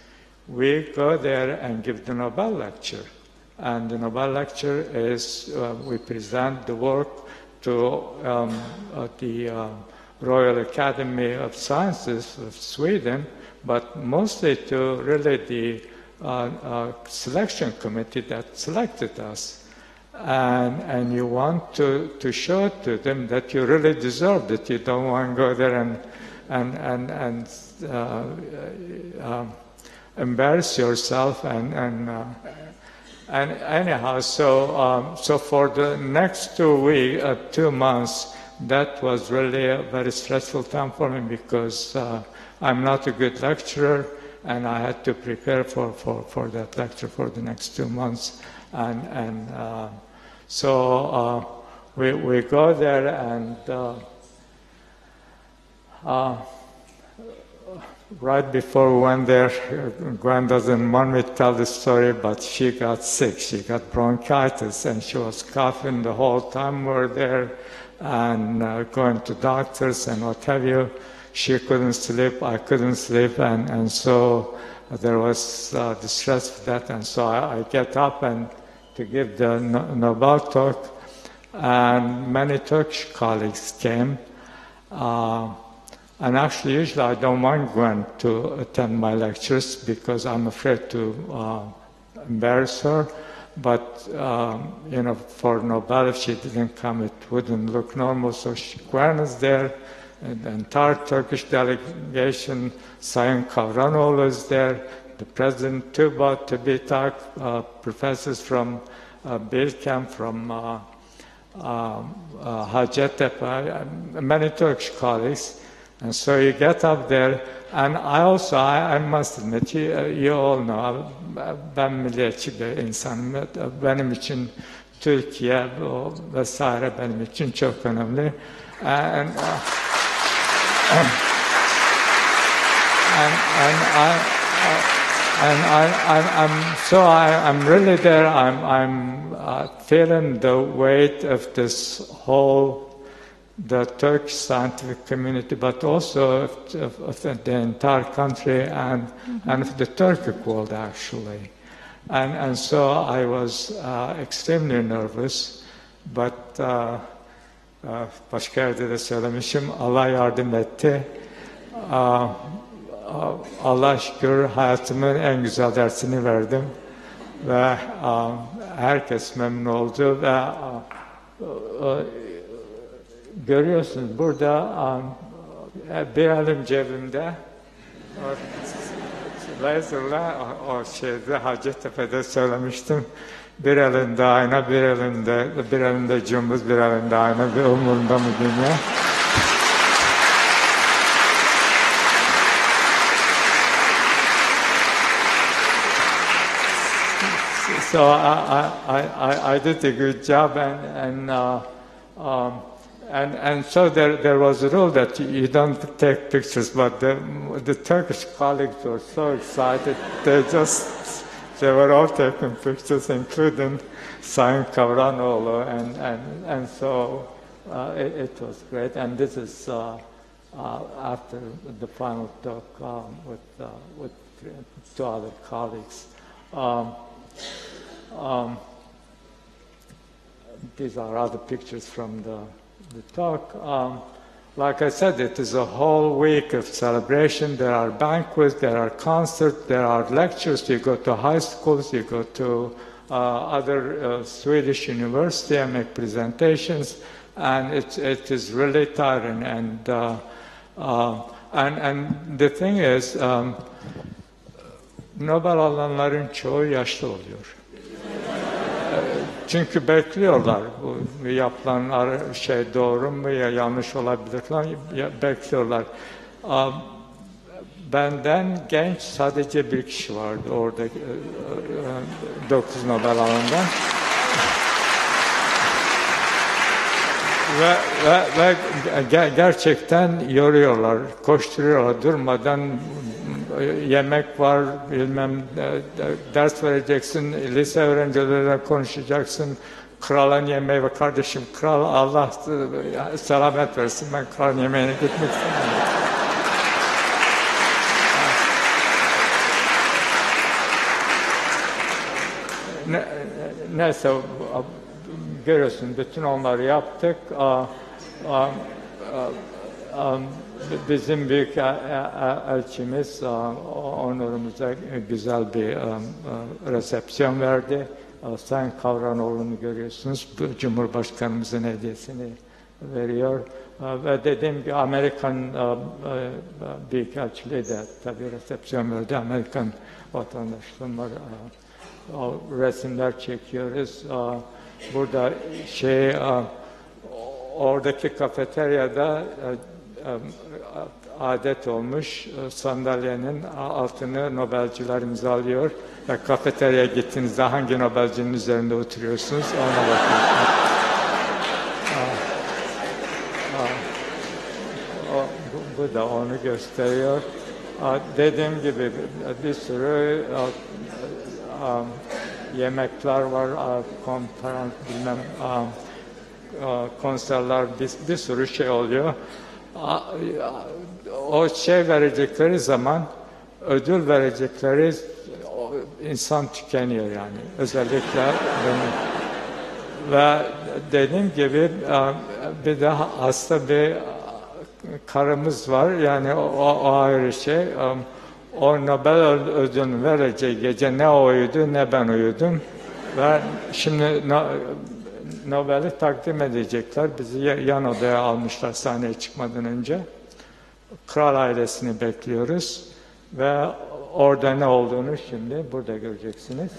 we go there and give the Nobel lecture. And the Nobel lecture is we present the work to the Royal Academy of Sciences of Sweden, but mostly to really the selection committee that selected us. And you want to show to them that you really deserve it. You don't want to go there and embarrass yourself and anyhow, so for the next 2 months, that was really a very stressful time for me, because I'm not a good lecturer, and I had to prepare for that lecture for the next 2 months. So we go there, and right before we went there, Gwen doesn't want me to tell the story, but she got sick. She got bronchitis, and she was coughing the whole time we were there, and going to doctors and what have you. She couldn't sleep, I couldn't sleep, and so there was distress for that, and so I get up and to give the Nobel talk, and many Turkish colleagues came. And actually, usually I don't want Gwen to attend my lectures because I'm afraid to embarrass her. But, for Nobel, if she didn't come, it wouldn't look normal. So Gwen is there, and the entire Turkish delegation, Sayın Kavranoğlu is there, the President Tuba, Tübitak, professors from Bilkent, from Hacettepe, many Turkish colleagues. And so you get up there, and I must admit, you all know, ben milliyetçi bir insanım. Benim için Türkiye vesaire benim için çok önemli. I'm really there. I'm feeling the weight of this whole, the Turkish scientific community, but also of the entire country and of the Turkic world actually. And so I was extremely nervous, but başka yerde de söylemişim, Allah yardım etti. Allah şükür hayatımın en güzel dersini verdim ve herkes memnun oldu ve görüyorsunuz burada bir elim cebimde laserla o şeyde Hacettepe'de söylemiştim. Bir elinde ayna, bir elinde cımbız, bir elinde ayna, bir umurunda mı dünya? So I did a good job, and so there was a rule that you don't take pictures. But the Turkish colleagues were so excited; they were all taking pictures, including Sayın Kavranoğlu, and so it was great. And this is after the final talk with two other colleagues. These are other pictures from the talk. Like I said, it is a whole week of celebration. There are banquets, there are concerts, there are lectures. You go to high schools, you go to other Swedish universities and make presentations, and it is really tiring. And the thing is, Nobel alanların çoğu yaşlı oluyor. Çünkü bekliyorlar bu yapılan şey doğru mu ya yanlış olabilir falan bekliyorlar. Benden genç sadece bir kişi vardı orada 9 Nobel alanından. ve gerçekten yoruyorlar, koşturuyorlar durmadan. Yemek var, bilmem ders vereceksin, lise öğrencileriyle konuşacaksın. Kralın yemeği ve kardeşim, kral Allah selamet versin, ben kralın yemeğine gitmek istemiyorum. Neyse, görüyorsun, bütün onları yaptık. Bizim büyük elçimiz onurumuza güzel bir resepsiyon verdi. Sayın Kavranoğlu'nu görüyorsunuz. Cumhurbaşkanımızın hediyesini veriyor. Ve dediğim gibi Amerikan büyükelçiliği de tabii resepsiyon verdi. Amerikan vatandaşlığım var. O resimler çekiyoruz. Burada oradaki kafeteryada adet olmuş, sandalyenin altını Nobelciler imzalıyor ve kafeteryaya gittiğinizde hangi Nobelcinin üzerinde oturuyorsunuz ona bakıyorsunuz. Bu da onu gösteriyor. Dediğim gibi bir sürü yemekler var, konferans bilmem konserler, bir sürü şey oluyor. O şey verecekleri zaman, ödül verecekleri insan tükeniyor yani. Özellikle benim. Ve dediğim gibi bir de hasta bir karımız var. Yani o ayrı şey. O Nobel ödülünü vereceği gece ne o uyudu ne ben uyudum. Ve şimdi Nobel'i takdim edecekler. Bizi yan odaya almışlar sahneye çıkmadan önce. Kral ailesini bekliyoruz. Ve orada ne olduğunu şimdi burada göreceksiniz.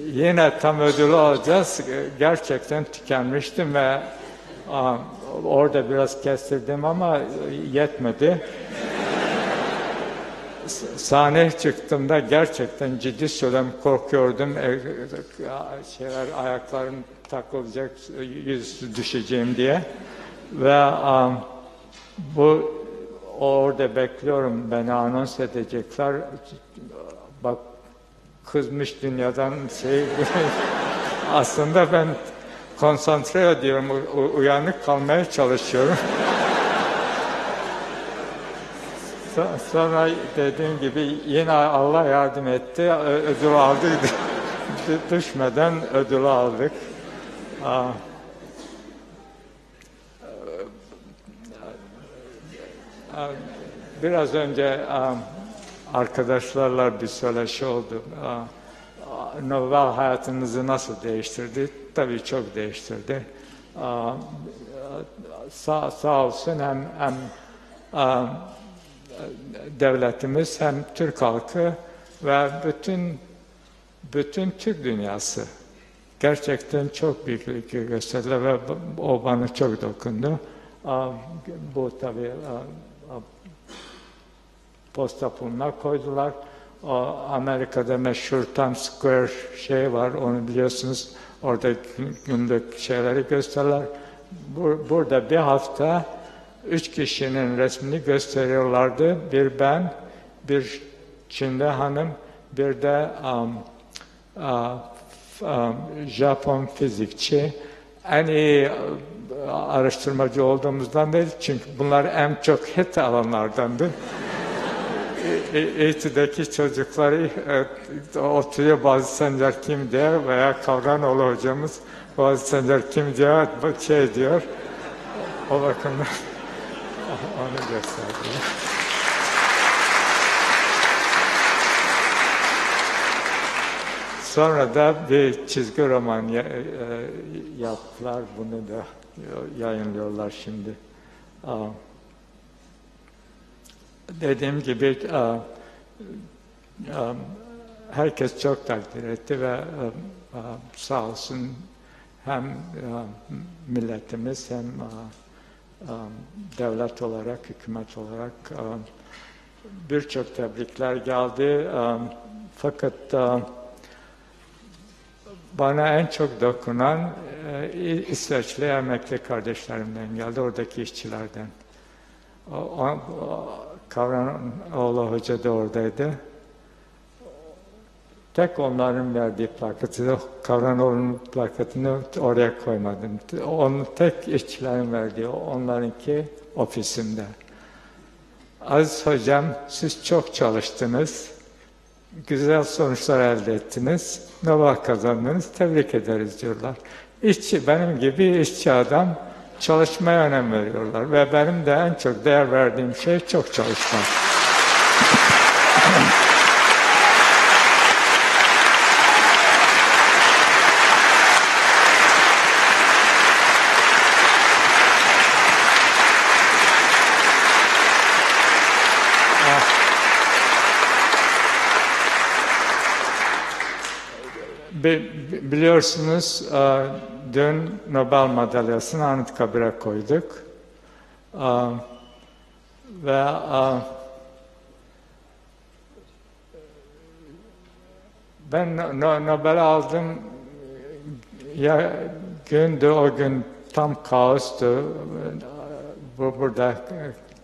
Yine tam ödülü alacağız. Gerçekten tükenmiştim ve orada biraz kestirdim ama yetmedi. Sahneye çıktığımda gerçekten ciddi söylem korkuyordum. Ayaklarım takılacak, yüz düşeceğim diye. Ve orada bekliyorum, beni anons edecekler. Bak, kızmış dünyadan aslında ben konsantre ediyorum, uyanık kalmaya çalışıyorum. Sonra dediğim gibi yine Allah yardım etti, ödül aldık. Düşmeden ödülü aldık. Biraz önce arkadaşlarla bir söyleşi oldu. Nobel hayatınızı nasıl değiştirdi? Tabii çok değiştirdi. Sağ olsun hem devletimiz hem Türk halkı ve bütün Türk dünyası gerçekten çok büyük ilgi gösterdiler ve o bana çok dokundu. Bu tabii posta puluna koydular. Amerika'da meşhur Times Square var, onu biliyorsunuz. Orada günlük şeyleri gösterirler. Burada bir hafta 3 kişinin resmini gösteriyorlardı. Bir ben, bir Çinli hanım, bir de Japon fizikçi. En iyi araştırmacı olduğumuzdan değil, çünkü bunlar en çok het alanlardandı. İTÜ'deki çocukları oturuyor, Aziz Sancar kim diye veya Kavranoğlu hocamız Aziz Sancar kim diye diyor. O bakımdan onu gösteriyor. Sonra da bir çizgi roman yaptılar, bunu da yayınlıyorlar şimdi. Dediğim gibi herkes çok takdir etti ve sağ olsun hem milletimiz hem devlet olarak, hükümet olarak birçok tebrikler geldi. Fakat bana en çok dokunan İsveçli emekli kardeşlerimden geldi, oradaki işçilerden. Kavranoğlu Hoca da oradaydı. Tek onların verdiği plakatı, Kavranoğlu'nun plakatını oraya koymadım. Onun tek işçilerin verdiği, onlarınki ofisimde. Aziz Hocam, siz çok çalıştınız, güzel sonuçlar elde ettiniz, Nobel kazandınız, tebrik ederiz diyorlar. İşçi, benim gibi işçi adam çalışmaya önem veriyorlar ve benim de en çok değer verdiğim şey çok çalışmak. Biliyorsunuz, dün Nobel madalyasını Anıtkabir'e koyduk. Ve ben Nobel aldım, ya gündü, o gün tam kaostu. Burada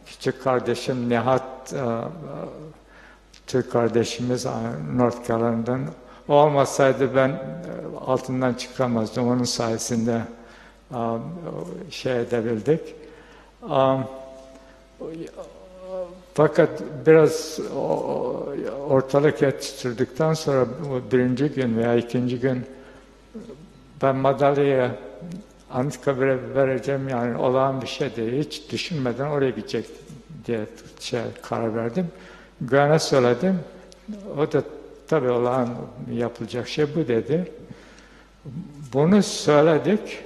küçük kardeşim Nihat, Türk kardeşimiz North Carolina'dan. O olmasaydı ben altından çıkamazdım. Onun sayesinde edebildik. Fakat biraz ortalık yetiştirdikten sonra birinci gün veya ikinci gün ben madalyayı Anıtkabir'e vereceğim, yani olağan bir şey değil. Hiç düşünmeden oraya gidecek diye karar verdim. Güven'e söyledim. O da tabii olağan yapılacak şey bu dedi. Bunu söyledik.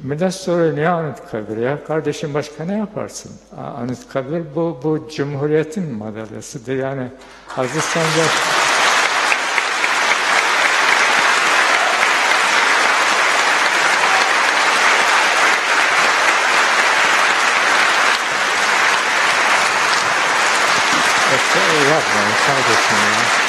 Millet soruyor, niye Anıtkabir ya? Kardeşim, başka ne yaparsın? Anıtkabir bu Cumhuriyet'in madalyasıdır. Yani Aziz Sancar... Yapmayın kardeşim ya.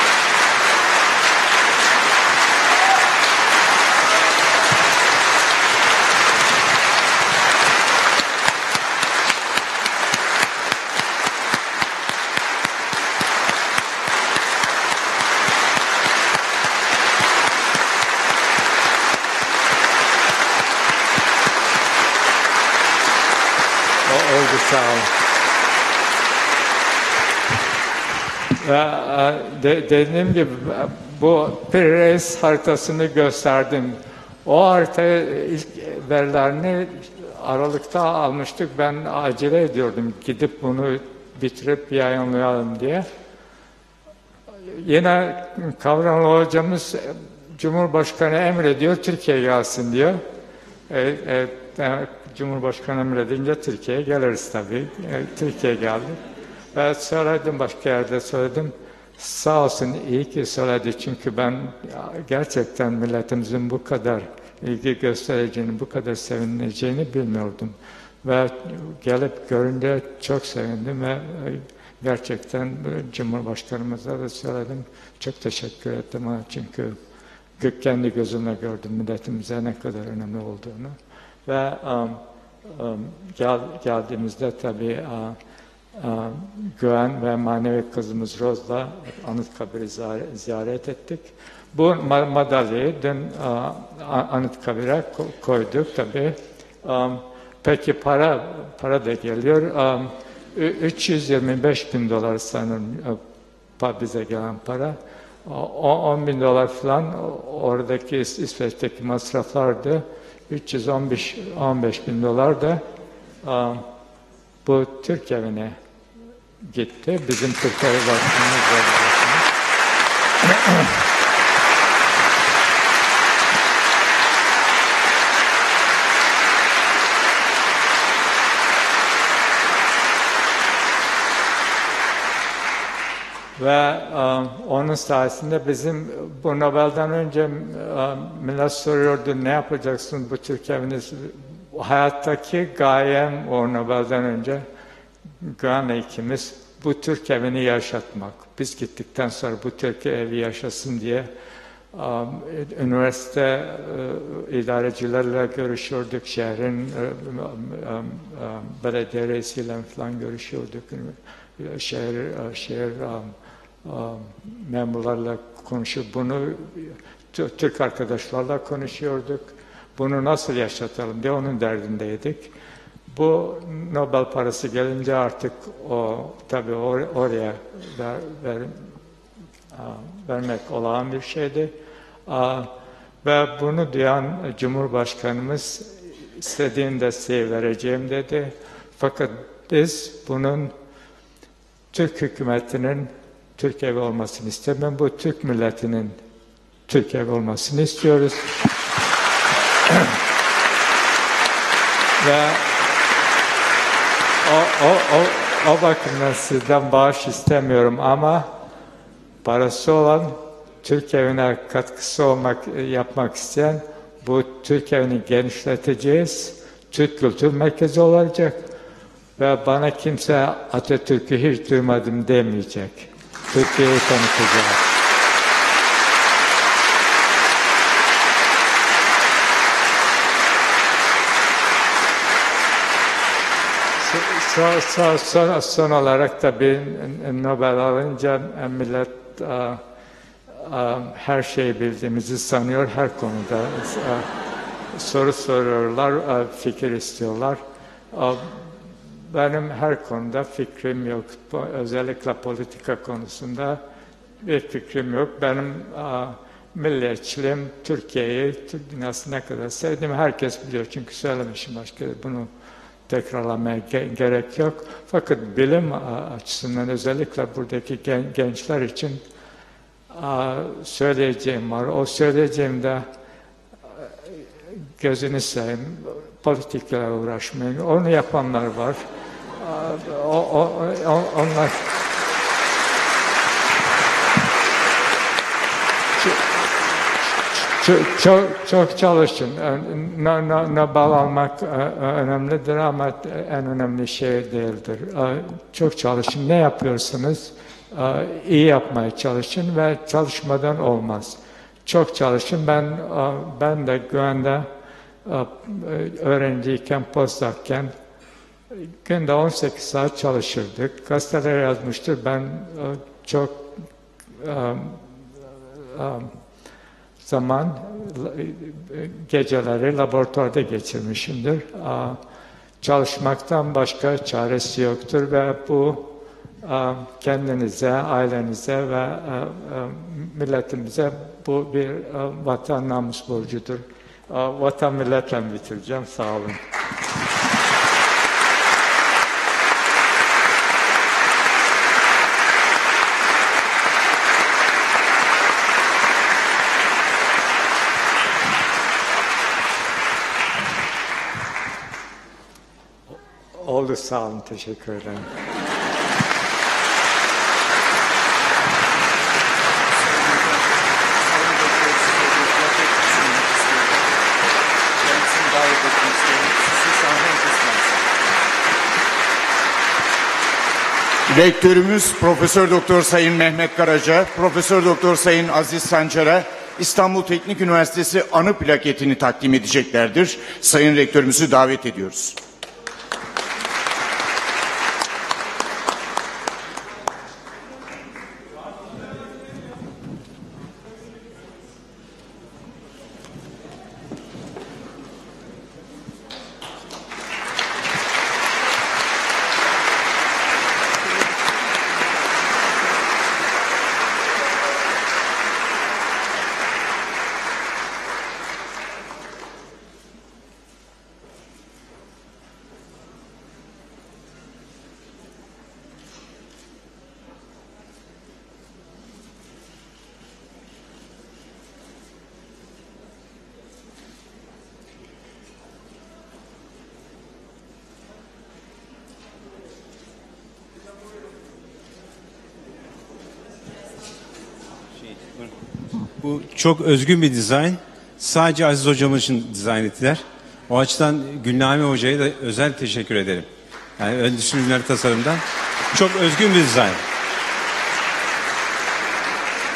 Oldu, sağ olun. Dediğim gibi bu Pires haritasını gösterdim. O haritayı ilk verilerini Aralık'ta almıştık. Ben acele ediyordum gidip bunu bitirip yayınlayalım diye. Yine Kavramlı hocamız Cumhurbaşkanı emrediyor, Türkiye gelsin diyor. Cumhurbaşkanı emredince Türkiye'ye geliriz tabii. Türkiye geldi. Ve söyledim, başka yerde söyledim. Sağ olsun, iyi ki söyledi. Çünkü ben gerçekten milletimizin bu kadar ilgi göstereceğini, bu kadar sevineceğini bilmiyordum. Ve gelip görünce çok sevindim ve gerçekten Cumhurbaşkanımıza da söyledim. Çok teşekkür ettim ona, çünkü kendi gözümle gördüm milletimize ne kadar önemli olduğunu. Ve geldiğimizde tabii Güven ve manevi kızımız Roz'la Anıtkabir'i ziyaret ettik. Bu madalyayı dün Anıtkabir'e koyduk tabii. Peki para da geliyor. 325.000 dolar sanırım bize gelen para. 10.000 dolar falan oradaki İsveç'teki masraflardı. 315.000 dolar da bu Türk evine gitti. Bizim Türk evi başkanımız var. Ve onun sayesinde bizim bu Nobel'den önce millet soruyordu, ne yapacaksın bu Türk evini? Hayattaki gayem o Nobel'den önce Güven'le ikimiz bu Türk evini yaşatmak. Biz gittikten sonra bu Türk evi yaşasın diye üniversite idarecilerle görüşüyorduk, şehrin belediye reisiyle falan görüşüyorduk. Şehir memurlarla konuşup bunu Türk arkadaşlarla konuşuyorduk. Bunu nasıl yaşatalım diye onun derdindeydik. Bu Nobel parası gelince artık tabii oraya vermek olağan bir şeydi. Ve bunu duyan Cumhurbaşkanımız istediğin desteği vereceğim dedi. Fakat biz bunun Türk hükümetinin Türk evi olmasını istemem. Bu Türk milletinin Türk evi olmasını istiyoruz. Ve o bakımdan sizden bağış istemiyorum ama parası olan, Türk evine katkısı yapmak isteyen bu Türk evini genişleteceğiz. Türk Kültür Merkezi olacak. Ve bana kimse Atatürk'ü hiç duymadım demeyecek. Türkiye'yi tanıtacağız. Son olarak da bir Nobel alınca millet her şeyi bildiğimizi sanıyor. Her konuda soru soruyorlar, fikir istiyorlar. Benim her konuda fikrim yok. Özellikle politika konusunda bir fikrim yok. Benim milliyetçiliğim, Türkiye'yi, Türk dünyasını ne kadar sevdiğimi herkes biliyor. Çünkü söylemişim, başka bunu tekrarlamaya gerek yok. Fakat bilim açısından özellikle buradaki gençler için söyleyeceğim var. O söyleyeceğimde gözünü seveyim, politikayla uğraşmayın. Onu yapanlar var. Onlar çok çalışın. Nobel almak önemlidir ama en önemli şey değildir. Çok çalışın. Ne yapıyorsunuz? iyi yapmaya çalışın ve çalışmadan olmaz. Çok çalışın. Ben de güvende öğrenciyken, postdokken günde 18 saat çalışırdık. Gazeteler yazmıştır. Ben çok zaman geceleri laboratuvarda geçirmişimdir. Çalışmaktan başka çaresi yoktur ve bu kendinize, ailenize ve milletimize bu bir vatan namus borcudur. Vatan milletle bitireceğim. Sağ olun. Oldu, sağ olun. Teşekkür ederim. Rektörümüz Profesör Doktor Sayın Mehmet Karaca, Profesör Doktor Sayın Aziz Sancar'a İstanbul Teknik Üniversitesi anı plaketini takdim edeceklerdir. Sayın Rektörümüzü davet ediyoruz. Bu çok özgün bir dizayn. Sadece Aziz hocamız için dizayn ettiler. O açıdan Gülname hocaya da özel teşekkür ederim. Yani endüstri ürünleri tasarımdan çok özgün bir dizayn.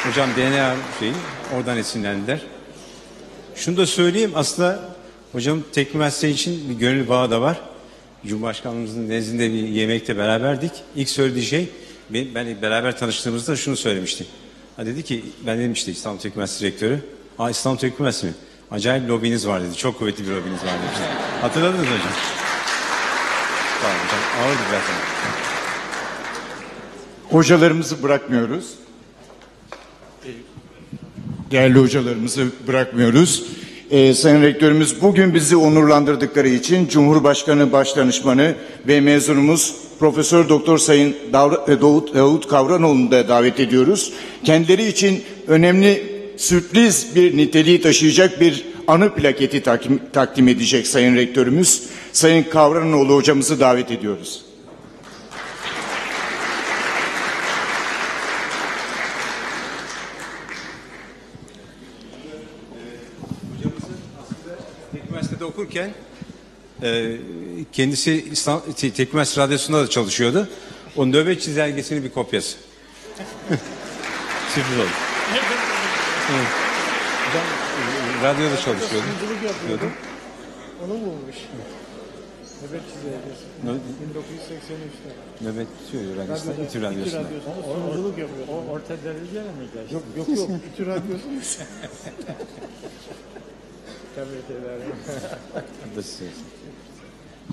Hocam DNA şeyi oradan esinlendiler. Şunu da söyleyeyim, aslında hocam Teknik Üniversite için bir gönül bağı da var. Cumhurbaşkanımızın nezdinde bir yemekte beraberdik. İlk söylediği şey, ben beraber tanıştığımızda şunu söylemişti. Dedi ki, ben dedim işte İstanbul Teknik Üniversitesi Rektörü. İstanbul Teknik Üniversitesi mi? Acayip lobiniz var dedi. Çok kuvvetli bir lobiniz var dedi. Hatırladınız mı hocam? Tamam hocam. Ağırdı biraz. Hocalarımızı bırakmıyoruz. Değerli hocalarımızı bırakmıyoruz. Sayın Rektörümüz bugün bizi onurlandırdıkları için Cumhurbaşkanı Başdanışmanı ve mezunumuz Profesör Doktor Sayın Davut Kavranoğlu'nu da davet ediyoruz. Kendileri için önemli sürpriz bir niteliği taşıyacak bir anı plaketi takdim edecek Sayın Rektörümüz. Sayın Kavranoğlu hocamızı davet ediyoruz. Üniversitede okurken kendisi Teknik Üniversitesi Radyosu'nda da çalışıyordu. O nöbet çizelgesinin bir kopyası. Sürpriz oldu. Evet. Hocam radyoda çalışıyordu. Sunuculuk yapıyordu. Onu bulmuş. Nöbet çizelgesi. 1983'te. Nöbet söylüyor radyosunda. İTÜ radyosunda. Sunuculuk yapıyor. O orta dereceli mi geçti? Yok. İTÜ radyosunda. Tebrik ederim.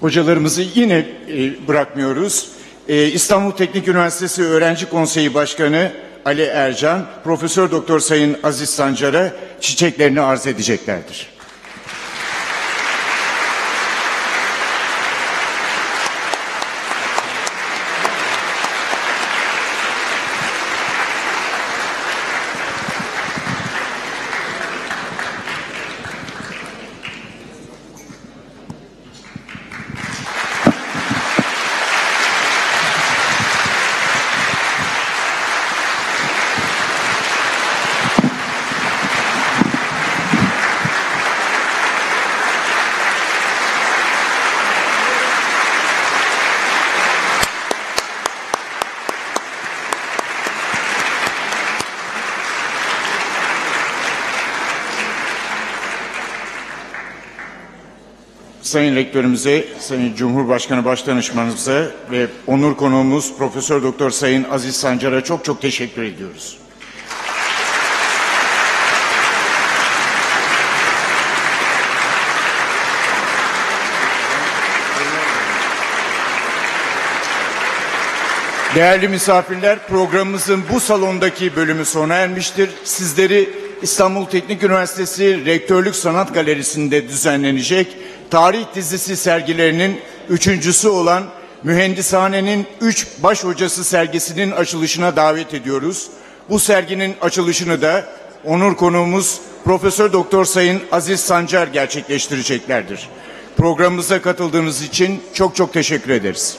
Hocalarımızı yine bırakmıyoruz. İstanbul Teknik Üniversitesi Öğrenci Konseyi Başkanı Ali Ercan, Profesör Doktor Sayın Aziz Sancar'a çiçeklerini arz edeceklerdir. Sayın Rektörümüze, Sayın Cumhurbaşkanı Başdanışmanımıza ve onur konuğumuz Profesör Doktor Sayın Aziz Sancar'a çok çok teşekkür ediyoruz. Değerli misafirler, programımızın bu salondaki bölümü sona ermiştir. Sizleri İstanbul Teknik Üniversitesi Rektörlük Sanat Galerisi'nde düzenlenecek tarih dizisi sergilerinin üçüncüsü olan Mühendishane'nin 3 baş hocası sergisinin açılışına davet ediyoruz. Bu serginin açılışını da onur konuğumuz Profesör Doktor Sayın Aziz Sancar gerçekleştireceklerdir. Programımıza katıldığınız için çok çok teşekkür ederiz.